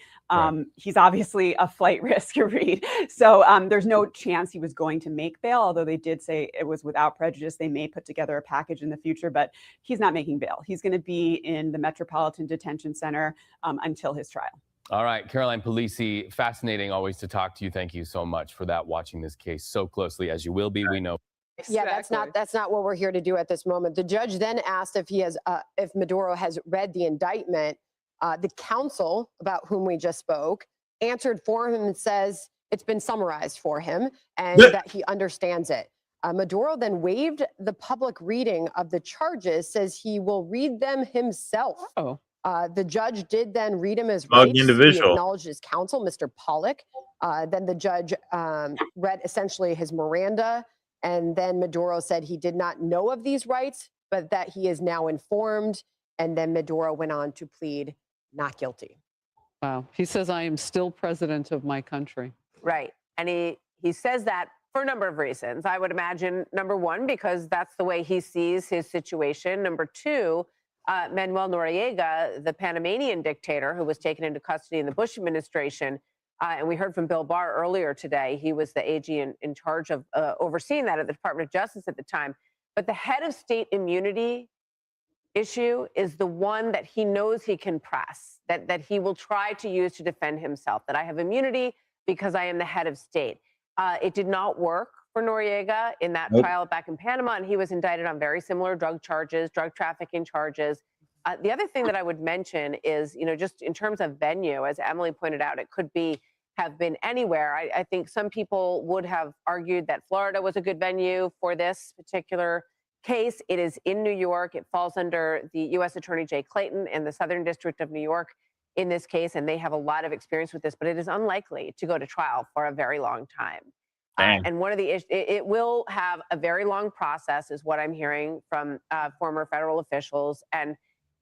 He's obviously a flight risk, Reed. So there's no chance he was going to make bail, although they did say it was without prejudice. They may put together a package in the future, but he's not making bail. He's going to be in the Metropolitan Detention Center until his trial. All right, Caroline Polisi, fascinating always to talk to you. Thank you so much for that, watching this case so closely, as you will be, we know. Yeah, that's not what we're here to do at this moment. The judge then asked if Maduro has read the indictment. The counsel, about whom we just spoke, answered for him and says it's been summarized for him and that he understands it. Maduro then waived the public reading of the charges, says he will read them himself. The judge did then read him his Bug rights. He individual. acknowledged his counsel, Mr. Pollock. Then the judge read essentially his Miranda. And then Maduro said he did not know of these rights, but that he is now informed. And then Maduro went on to plead not guilty. Wow. He says, I am still president of my country. Right. And he says that for a number of reasons. I would imagine, number one, because that's the way he sees his situation. Number two, Manuel Noriega, the Panamanian dictator who was taken into custody in the Bush administration, and we heard from Bill Barr earlier today. He was the AG in charge of overseeing that at the Department of Justice at the time. But the head of state immunity issue is the one that he knows he can press, that he will try to use to defend himself, that I have immunity because I am the head of state. It did not work for Noriega in that trial back in Panama, and he was indicted on very similar drug charges, drug trafficking charges. The other thing that I would mention is, just in terms of venue, as Emily pointed out, it could have been anywhere. I think some people would have argued that Florida was a good venue for this particular case. It is in New York. It falls under the U.S. Attorney Jay Clayton in the Southern District of New York in this case, and they have a lot of experience with this, but it is unlikely to go to trial for a very long time. And one of the issues, it will have a very long process, is what I'm hearing from former federal officials. And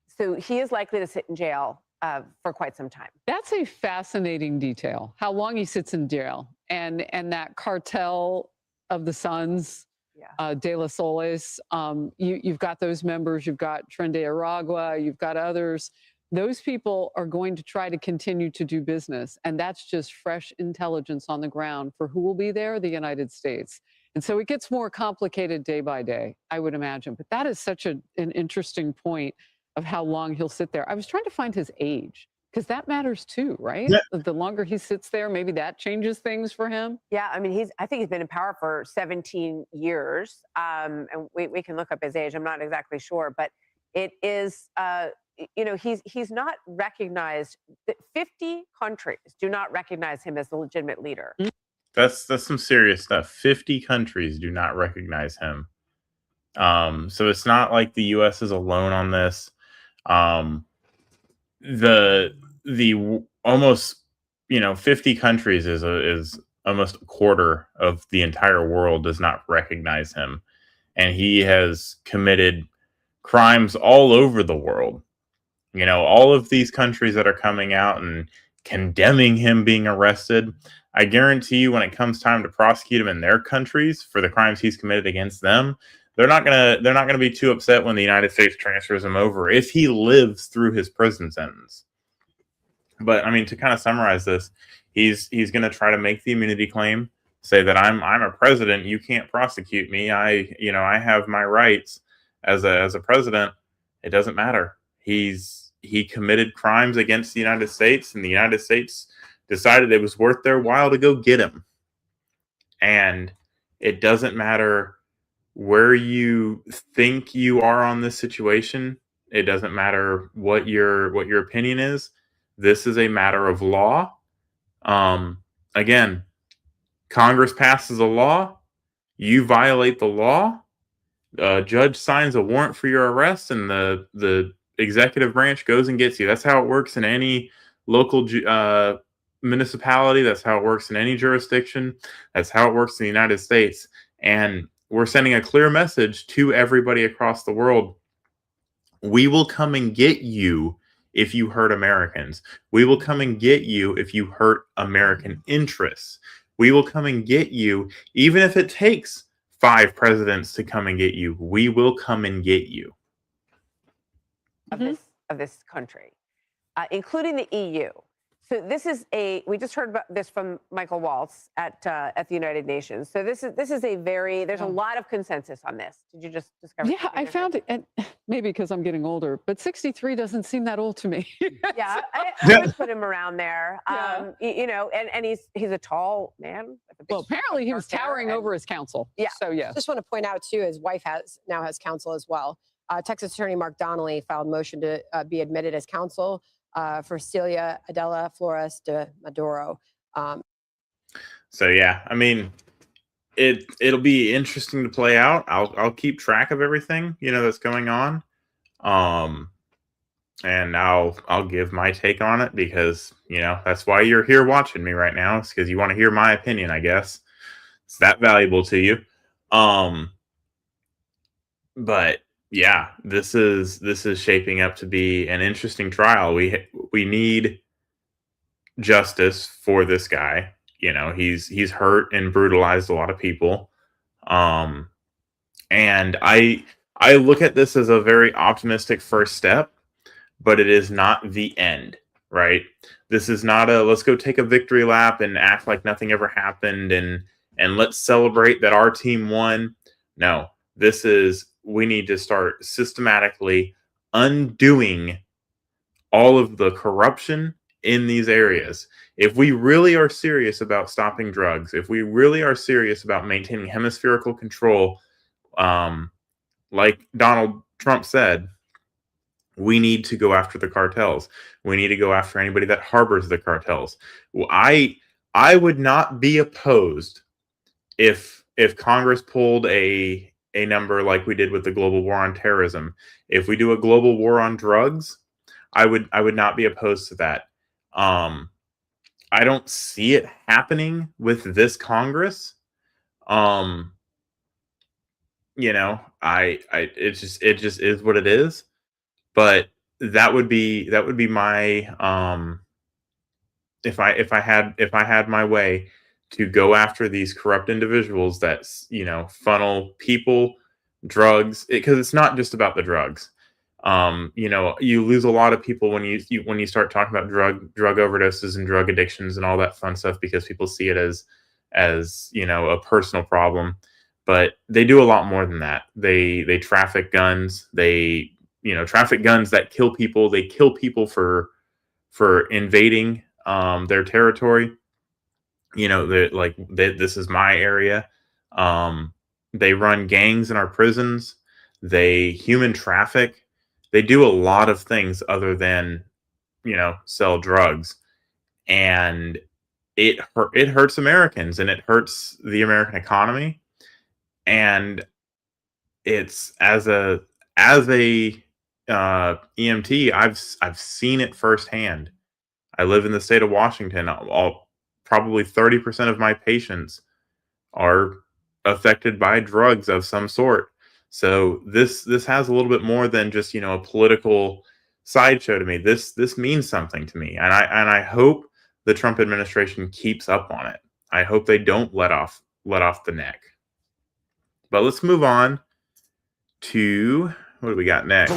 so he is likely to sit in jail for quite some time. That's a fascinating detail, how long he sits in jail. And that cartel of the Sons, De La Solis, you've got those members, you've got Tren de Aragua, you've got others. Those people are going to try to continue to do business. And that's just fresh intelligence on the ground for who will be there, the United States. And so it gets more complicated day by day, I would imagine. But that is such an interesting point of how long he'll sit there. I was trying to find his age, because that matters too, right? Yeah. The longer he sits there, maybe that changes things for him. Yeah, I mean, I think he's been in power for 17 years. And we can look up his age. I'm not exactly sure, but it is, he's not recognized. 50 countries do not recognize him as the legitimate leader. That's some serious stuff. 50 countries do not recognize him. So it's not like the U.S. is alone on this. The almost 50 countries is almost a quarter of the entire world does not recognize him, and he has committed crimes all over the world. All of these countries that are coming out and condemning him being arrested, I guarantee you, when it comes time to prosecute him in their countries for the crimes he's committed against them, they're not gonna be too upset when the United States transfers him over if he lives through his prison sentence. But I mean, to kind of summarize this, he's gonna try to make the immunity claim, say that I'm a president, you can't prosecute me. I have my rights as a president. It doesn't matter. He committed crimes against the United States, and the United States decided it was worth their while to go get him. And it doesn't matter where you think you are on this situation. It doesn't matter what your opinion is. This is a matter of law. Again, Congress passes a law. You violate the law. A judge signs a warrant for your arrest, and the executive branch goes and gets you. That's how it works in any local municipality. That's how it works in any jurisdiction. That's how it works in the United States. And we're sending a clear message to everybody across the world. We will come and get you if you hurt Americans. We will come and get you if you hurt American interests. We will come and get you, even if it takes 5 presidents to come and get you. We will come and get you. Of this country, including the EU. So this is we just heard about this from Michael Waltz at the United Nations. So this is there's a lot of consensus on this. Did you just discover? Yeah, I found it, and maybe because I'm getting older, but 63 doesn't seem that old to me. Yeah, I would put him around there. And he's a tall man. Well, apparently he was towering over his counsel. Yeah. So yeah. Just want to point out too, his wife now has counsel as well. Texas Attorney Mark Donnelly filed a motion to be admitted as counsel for Celia Adela Flores de Maduro. So yeah, I mean, it'll be interesting to play out. I'll keep track of everything that's going on. and I'll give my take on it because, that's why you're here watching me right now. It's because you want to hear my opinion, I guess. It's that valuable to you. But yeah, this is shaping up to be an interesting trial. We need justice for this guy. He's hurt and brutalized a lot of people. And I look at this as a very optimistic first step, but it is not the end, right? This is not a let's go take a victory lap and act like nothing ever happened and let's celebrate that our team won. No, this is we need to start systematically undoing all of the corruption in these areas. If we really are serious about stopping drugs, if we really are serious about maintaining hemispherical control, like Donald Trump said, we need to go after the cartels. We need to go after anybody that harbors the cartels. Well, I would not be opposed if Congress pulled a number like we did with the global war on terrorism. If we do a global war on drugs, I would not be opposed to that. I don't see it happening with this Congress. It just is what it is. But that would be my if I had my way to go after these corrupt individuals that funnel people, drugs, because it's not just about the drugs. You lose a lot of people when you start talking about drug overdoses and drug addictions and all that fun stuff because people see it as a personal problem, but they do a lot more than that. They traffic guns. They traffic guns that kill people. They kill people for invading their territory. This is my area. They run gangs in our prisons. They human traffic. They do a lot of things other than sell drugs, and it hurts Americans and it hurts the American economy. And it's as a EMT, I've seen it firsthand. I live in the state of Washington. Probably 30% of my patients are affected by drugs of some sort. So this has a little bit more than just a political sideshow to me. This means something to me, and I hope the Trump administration keeps up on it. I hope they don't let off the neck. But let's move on to what do we got next?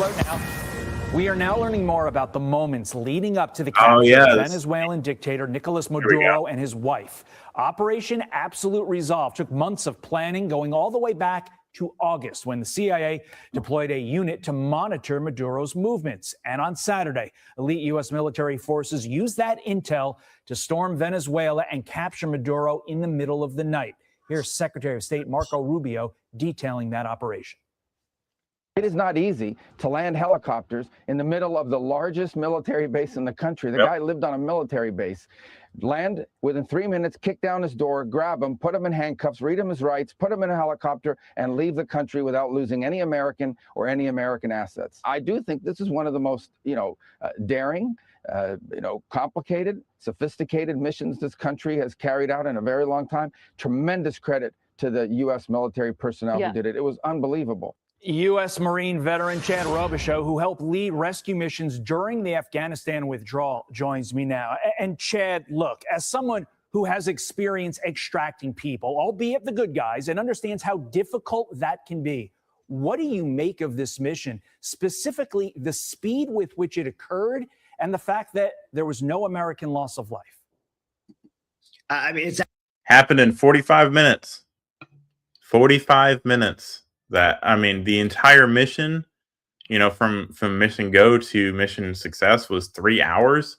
We are now learning more about the moments leading up to the capture of Venezuelan dictator Nicolas Maduro and his wife. Operation Absolute Resolve took months of planning, going all the way back to August when the CIA deployed a unit to monitor Maduro's movements. And on Saturday, elite U.S. military forces used that intel to storm Venezuela and capture Maduro in the middle of the night. Here's Secretary of State Marco Rubio detailing that operation. It is not easy to land helicopters in the middle of the largest military base in the country. The guy lived on a military base. Land within 3 minutes, kick down his door, grab him, put him in handcuffs, read him his rights, put him in a helicopter, and leave the country without losing any American or any American assets. I do think this is one of the most, daring, complicated, sophisticated missions this country has carried out in a very long time. Tremendous credit to the U.S. military personnel who did it. It was unbelievable. U.S. Marine veteran Chad Robichaux, who helped lead rescue missions during the Afghanistan withdrawal, joins me now. And Chad, look, as someone who has experience extracting people, albeit the good guys, and understands how difficult that can be, what do you make of this mission, specifically the speed with which it occurred and the fact that there was no American loss of life? It's happened in 45 minutes. 45 minutes. The entire mission, from mission go to mission success was 3 hours.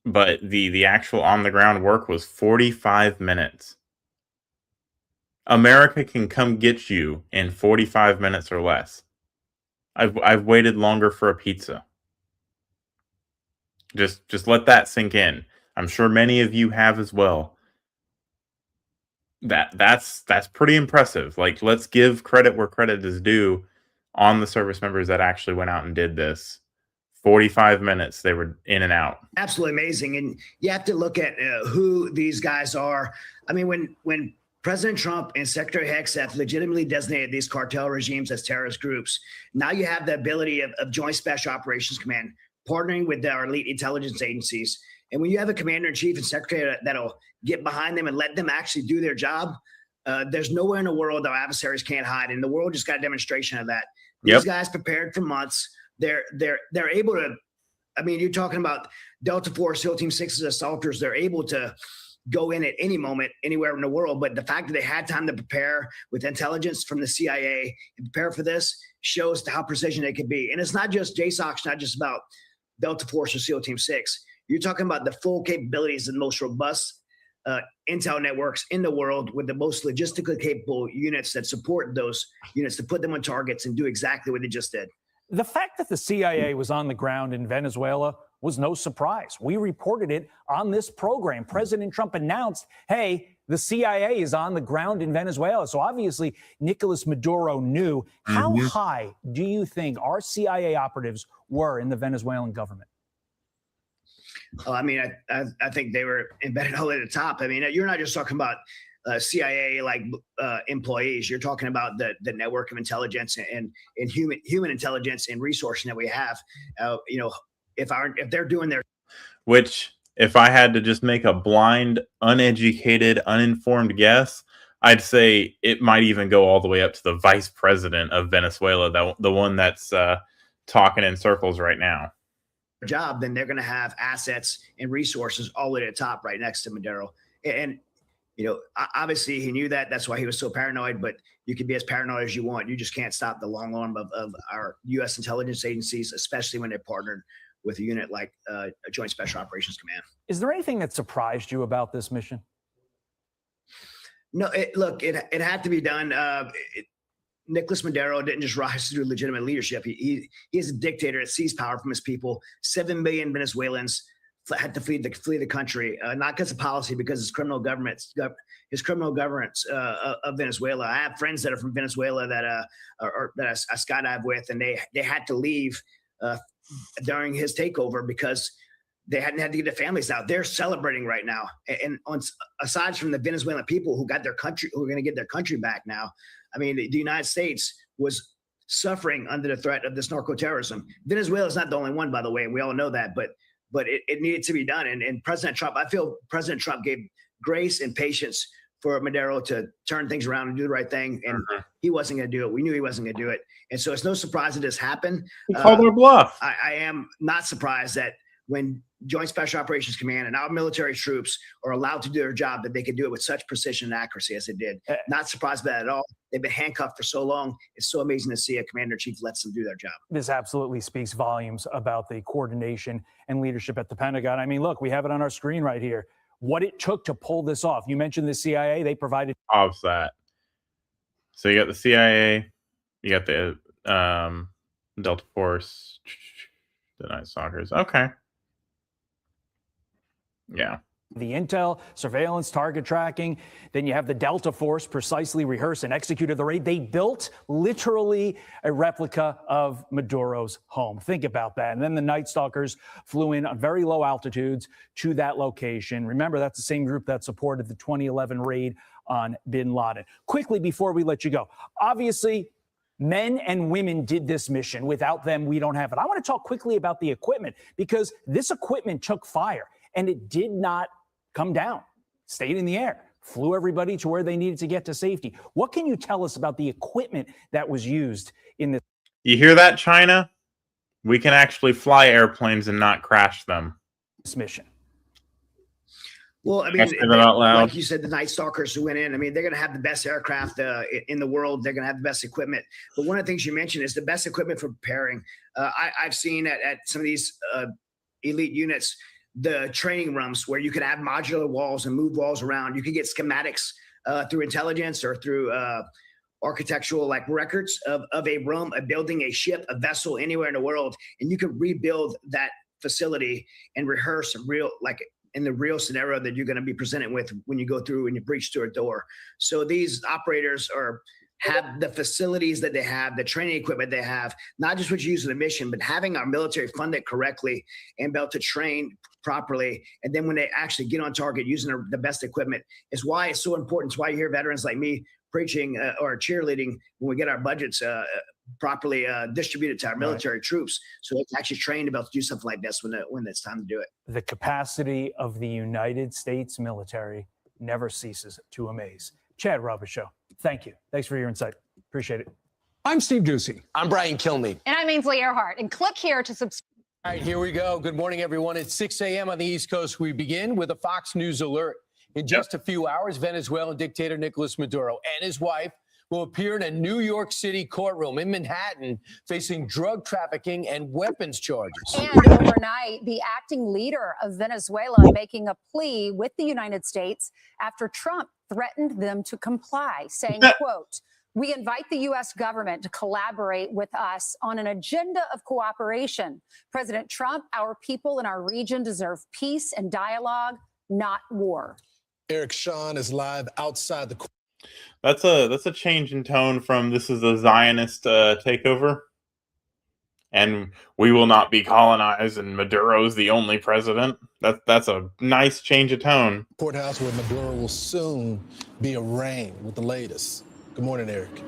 But the actual on the ground work was 45 minutes. America can come get you in 45 minutes or less. I've waited longer for a pizza. Just let that sink in. I'm sure many of you have as well. That's pretty impressive. Like, let's give credit where credit is due on the service members that actually went out and did this. 45 minutes, they were in and out. Absolutely amazing. And you have to look at who these guys are. I mean, when President Trump and Secretary Hegseth legitimately designated these cartel regimes as terrorist groups, now you have the ability of Joint Special Operations Command partnering with our elite intelligence agencies. And when you have a commander-in-chief and secretary that'll get behind them and let them actually do their job, there's nowhere in the world our adversaries can't hide. And the world just got a demonstration of that. These guys prepared for months. They're able to, I mean, you're talking about Delta Force, SEAL Team 6's assaulters. They're able to go in at any moment, anywhere in the world. But the fact that they had time to prepare with intelligence from the CIA and prepare for this shows how precision they could be. And it's not just JSOC's, not just about Delta Force or SEAL Team 6. You're talking about the full capabilities and most robust intel networks in the world with the most logistically capable units that support those units to put them on targets and do exactly what they just did. The fact that the CIA was on the ground in Venezuela was no surprise. We reported it on this program. President Trump announced, hey, the CIA is on the ground in Venezuela. So obviously, Nicolas Maduro knew. How high do you think our CIA operatives were in the Venezuelan government? I mean, I think they were embedded all at the top. I mean, you're not just talking about CIA employees. You're talking about the network of intelligence and human intelligence and resourcing that we have. You know, if they're doing their, which if I had to just make a blind, uneducated, uninformed guess, I'd say it might even go all the way up to the vice president of Venezuela, the one that's talking in circles right now. Job, then they're going to have assets and resources all the way to the top right next to Maduro. And you know, obviously he knew that. That's why he was so paranoid. But you can be as paranoid as you want. You just can't stop the long arm of our U.S. intelligence agencies, especially when they're partnered with a unit like a Joint Special Operations Command. Is there anything that surprised you about this mission? No, look, it had to be done. Nicolas Maduro didn't just rise through legitimate leadership. He is a dictator that seized power from his people. 7 million Venezuelans had to flee the country, not because of policy, because his criminal governance of Venezuela. I have friends that are from Venezuela that I skydive with, and they had to leave during his takeover because they hadn't had to get their families out. They're celebrating right now, and aside from the Venezuelan people who got their country, who are going to get their country back now. I mean, the United States was suffering under the threat of this narco-terrorism. Venezuela is not the only one, by the way, and we all know that, but it needed to be done. And President Trump, I feel President Trump gave grace and patience for Maduro to turn things around and do the right thing. And he wasn't going to do it. We knew he wasn't going to do it. And so it's no surprise that this happened. He called their bluff. I am not surprised that when Joint Special Operations Command and our military troops are allowed to do their job, that they could do it with such precision and accuracy as they did. Not surprised by that at all. They've been handcuffed for so long. It's so amazing to see a commander-in-chief lets them do their job. This absolutely speaks volumes about the coordination and leadership at the Pentagon. I mean, look, we have it on our screen right here. What it took to pull this off. You mentioned the CIA. They provided of that. So you got the CIA, you got the Delta Force, the Night Stalkers. Okay. Yeah. The intel, surveillance, target tracking. Then you have the Delta Force precisely rehearsed and executed the raid. They built literally a replica of Maduro's home. Think about that. And then the Night Stalkers flew in on very low altitudes to that location. Remember, that's the same group that supported the 2011 raid on bin Laden. Quickly, before we let you go, obviously, men and women did this mission. Without them, we don't have it. I want to talk quickly about the equipment because this equipment took fire and it did not come down, stayed in the air, flew everybody to where they needed to get to safety. What can you tell us about the equipment that was used in this? You hear that, China? We can actually fly airplanes and not crash them. This mission. Well, I mean, like you said, the Night Stalkers who went in, I mean, they're going to have the best aircraft in the world. They're going to have the best equipment. But one of the things you mentioned is the best equipment for preparing. I've seen at some of these elite units, the training rooms where you could have modular walls and move walls around. You could get schematics through intelligence or through architectural records of a room, a building, a ship, a vessel anywhere in the world. And you could rebuild that facility and rehearse in the real scenario that you're going to be presented with when you go through and you breach through a door. So these operators have the facilities that they have, the training equipment they have, not just what you use in the mission, but having our military funded correctly and be able to train properly. And then when they actually get on target using the best equipment is why it's so important. It's why you hear veterans like me preaching or cheerleading when we get our budgets properly distributed to our military troops, so they can actually train to be able to do something like this when it's time to do it. The capacity of the United States military never ceases to amaze. Chad Robichaux, thank you. Thanks for your insight. Appreciate it. I'm Steve Ducey. I'm Brian Kilmeade. And I'm Ainsley Earhart. And click here to subscribe. All right, here we go. Good morning, everyone. It's 6 a.m. on the East Coast. We begin with a Fox News alert. In just a few hours, Venezuelan dictator Nicolas Maduro and his wife will appear in a New York City courtroom in Manhattan facing drug trafficking and weapons charges. And overnight, the acting leader of Venezuela making a plea with the United States after Trump threatened them to comply, saying, quote, "We invite the U.S. government to collaborate with us on an agenda of cooperation. President Trump, our people in our region deserve peace and dialogue, not war." Eric Sean is live outside the. That's a change in tone from this is a Zionist takeover, and we will not be colonized, and Maduro's the only president. That's a nice change of tone. Courthouse where Maduro will soon be arraigned with the latest. Good morning, Eric.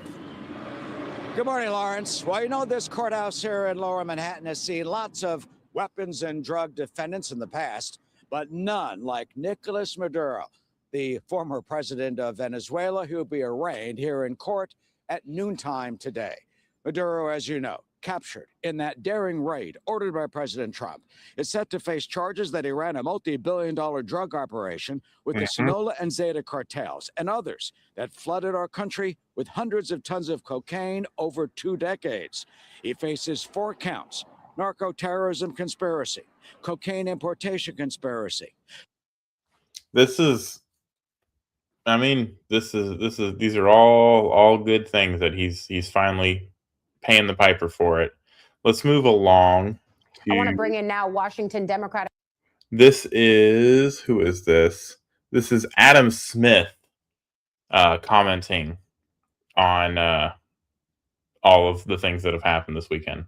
Good morning, Lawrence. Well, you know, this courthouse here in Lower Manhattan has seen lots of weapons and drug defendants in the past, but none like Nicolas Maduro, the former president of Venezuela, who will be arraigned here in court at noontime today. Maduro, as you know, captured in that daring raid ordered by President Trump, is set to face charges that he ran a multi-billion-dollar drug operation with the Sinaloa and Zeta cartels and others that flooded our country with hundreds of tons of cocaine over 2 decades. He faces 4 counts: narco-terrorism conspiracy, cocaine importation conspiracy. These are all good things that he's finally paying the piper for it. Let's move along. I want to bring in now Washington Democratic. Who is this? This is Adam Smith commenting on all of the things that have happened this weekend.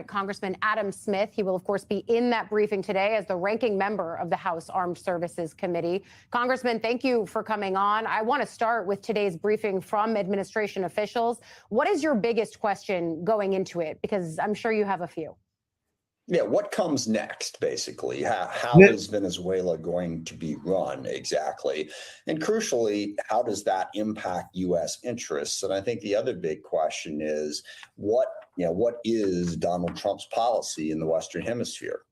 Congressman Adam Smith. He will, of course, be in that briefing today as the ranking member of the House Armed Services Committee. Congressman, thank you for coming on. I want to start with today's briefing from administration officials. What is your biggest question going into it? Because I'm sure you have a few. Yeah, what comes next, basically? How is Venezuela going to be run exactly? And crucially, how does that impact U.S. interests? And I think the other big question is what is Donald Trump's policy in the Western Hemisphere?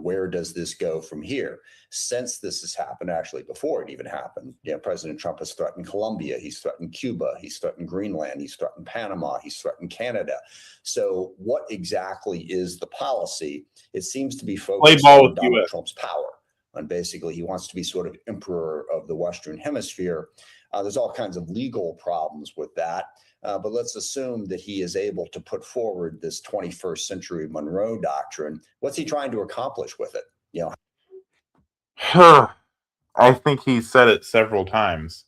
Where does this go from here? Since this has happened, actually before it even happened, President Trump has threatened Colombia, he's threatened Cuba, he's threatened Greenland, he's threatened Panama, he's threatened Canada. So what exactly is the policy? It seems to be focused on Donald Trump's power. And basically, he wants to be sort of emperor of the Western Hemisphere. There's all kinds of legal problems with that. But let's assume that he is able to put forward this 21st century Monroe Doctrine. What's he trying to accomplish with it? I think he's said it several times.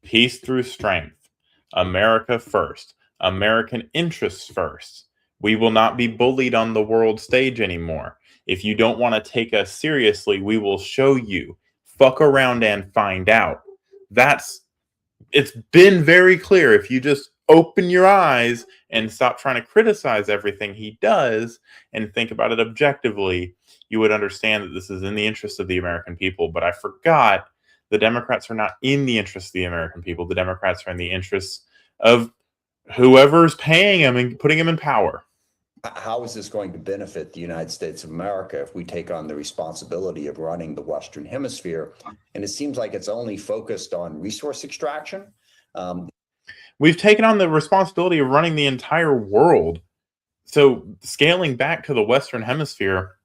Peace through strength. America first. American interests first. We will not be bullied on the world stage anymore. If you don't want to take us seriously, we will show you. Fuck around and find out. It's been very clear. If you just open your eyes and stop trying to criticize everything he does and think about it objectively, you would understand that this is in the interest of the American people. But I forgot the Democrats are not in the interest of the American people. The Democrats are in the interests of whoever's paying them and putting them in power. How is this going to benefit the United States of America if we take on the responsibility of running the Western Hemisphere? And it seems like it's only focused on resource extraction. We've taken on the responsibility of running the entire world. So scaling back to the Western Hemisphere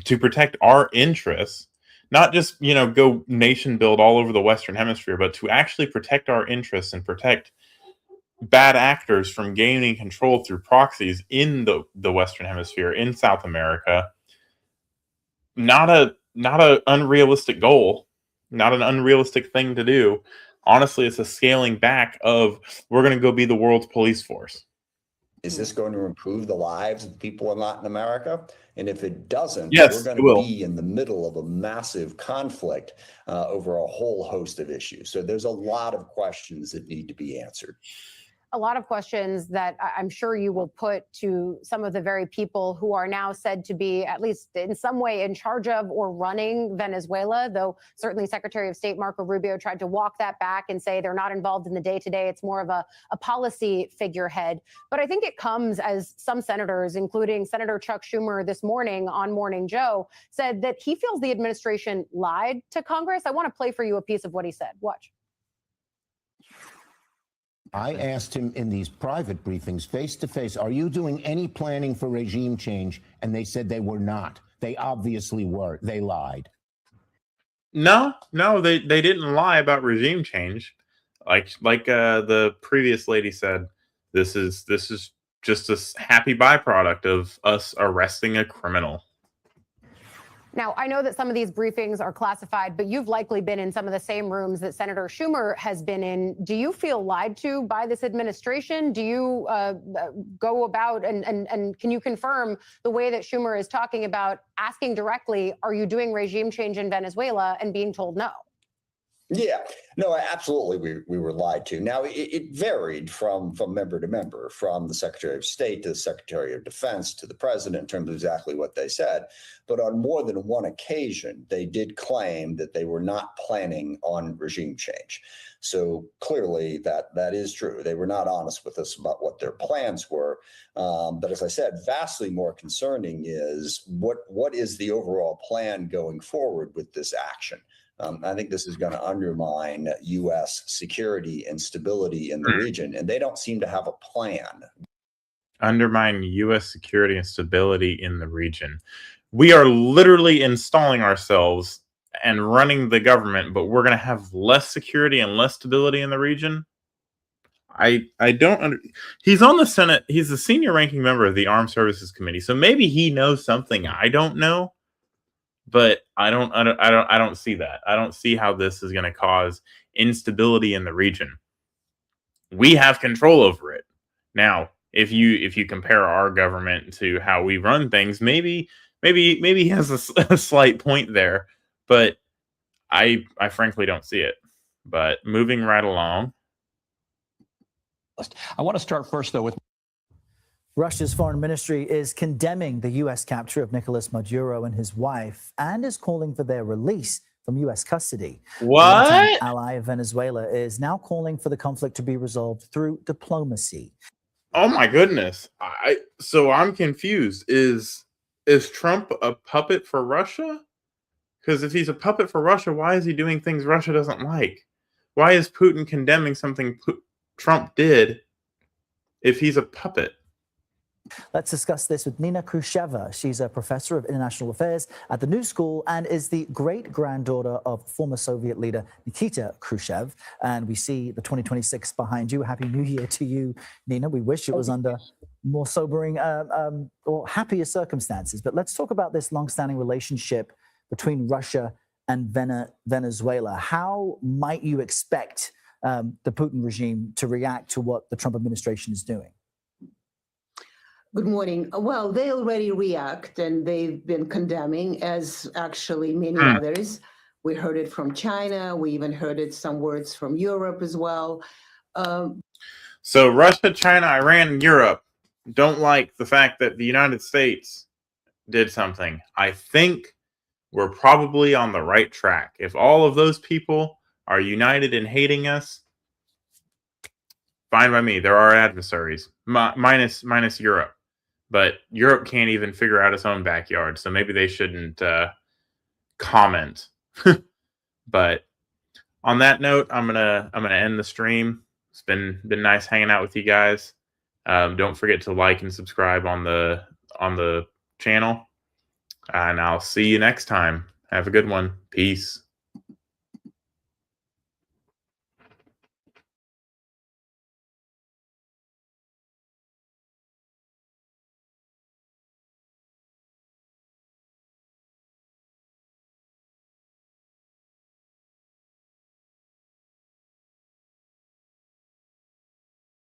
to protect our interests, not just, go nation build all over the Western Hemisphere, but to actually protect our interests and protect bad actors from gaining control through proxies in the Western Hemisphere, in South America. Not a unrealistic goal, not an unrealistic thing to do. honestly, it's a scaling back of we're going to go be the world's police force. Is this going to improve the lives of people in Latin America? And if it doesn't, Yes, we're going it will. to be in the middle of a massive conflict over a whole host of issues. So there's a lot of questions that need to be answered. A lot of questions that I'm sure you will put to some of the very people who are now said to be, at least in some way, in charge of or running Venezuela, though certainly Secretary of State Marco Rubio tried to walk that back and say they're not involved in the day-to-day. It's more of a policy figurehead. But I think it comes as some senators, including Senator Chuck Schumer this morning on Morning Joe, said that he feels the administration lied to Congress. I want to play for you a piece of what he said. Watch. I asked him in these private briefings, face to face, are you doing any planning for regime change? And they said they were not. They obviously were. They lied. No, they didn't lie about regime change. Like the previous lady said, this is just a happy byproduct of us arresting a criminal. Now, I know that some of these briefings are classified, but you've likely been in some of the same rooms that Senator Schumer has been in. Do you feel lied to by this administration? Do you go about and can you confirm the way that Schumer is talking about asking directly, are you doing regime change in Venezuela, and being told no? Yeah, no, absolutely. We were lied to. Now, it varied from member to member, from the Secretary of State to the Secretary of Defense to the president in terms of exactly what they said. But on more than one occasion, they did claim that they were not planning on regime change. So clearly that is true. They were not honest with us about what their plans were. But as I said, vastly more concerning is what is the overall plan going forward with this action? I think this is going to undermine U.S. security and stability in the region, and they don't seem to have a plan. Undermine U.S. security and stability in the region. We are literally installing ourselves and running the government, but we're going to have less security and less stability in the region. I don't he's on the Senate. He's the senior ranking member of the Armed Services Committee, so maybe he knows something I don't know. But I don't see that. I don't see how this is going to cause instability in the region. We have control over it. Now, if you compare our government to how we run things, maybe he has a slight point there, but I frankly don't see it. But moving right along. I want to start first, though, with Russia's foreign ministry is condemning the U.S. capture of Nicolas Maduro and his wife and is calling for their release from U.S. custody. What? The longtime ally of Venezuela is now calling for the conflict to be resolved through diplomacy. Oh my goodness. So I'm confused. Is Trump a puppet for Russia? Because if he's a puppet for Russia, why is he doing things Russia doesn't like? Why is Putin condemning something Trump did if he's a puppet? Let's discuss this with Nina Khrushcheva. She's a professor of international affairs at the New School and is the great-granddaughter of former Soviet leader Nikita Khrushchev. And we see the 2026 behind you. Happy New Year to you, Nina. We wish it was under more sobering or happier circumstances. But let's talk about this long-standing relationship between Russia and Venezuela. How might you expect the Putin regime to react to what the Trump administration is doing? Good morning. Well, they already react, and they've been condemning, as actually many others. We heard it from China. We even heard it some words from Europe as well. So Russia, China, Iran, and Europe don't like the fact that the United States did something. I think we're probably on the right track. If all of those people are united in hating us, fine by me. They're our adversaries, minus Europe. But Europe can't even figure out its own backyard, so maybe they shouldn't comment. But on that note, I'm gonna end the stream. It's been nice hanging out with you guys. Don't forget to like and subscribe on the channel, and I'll see you next time. Have a good one. Peace.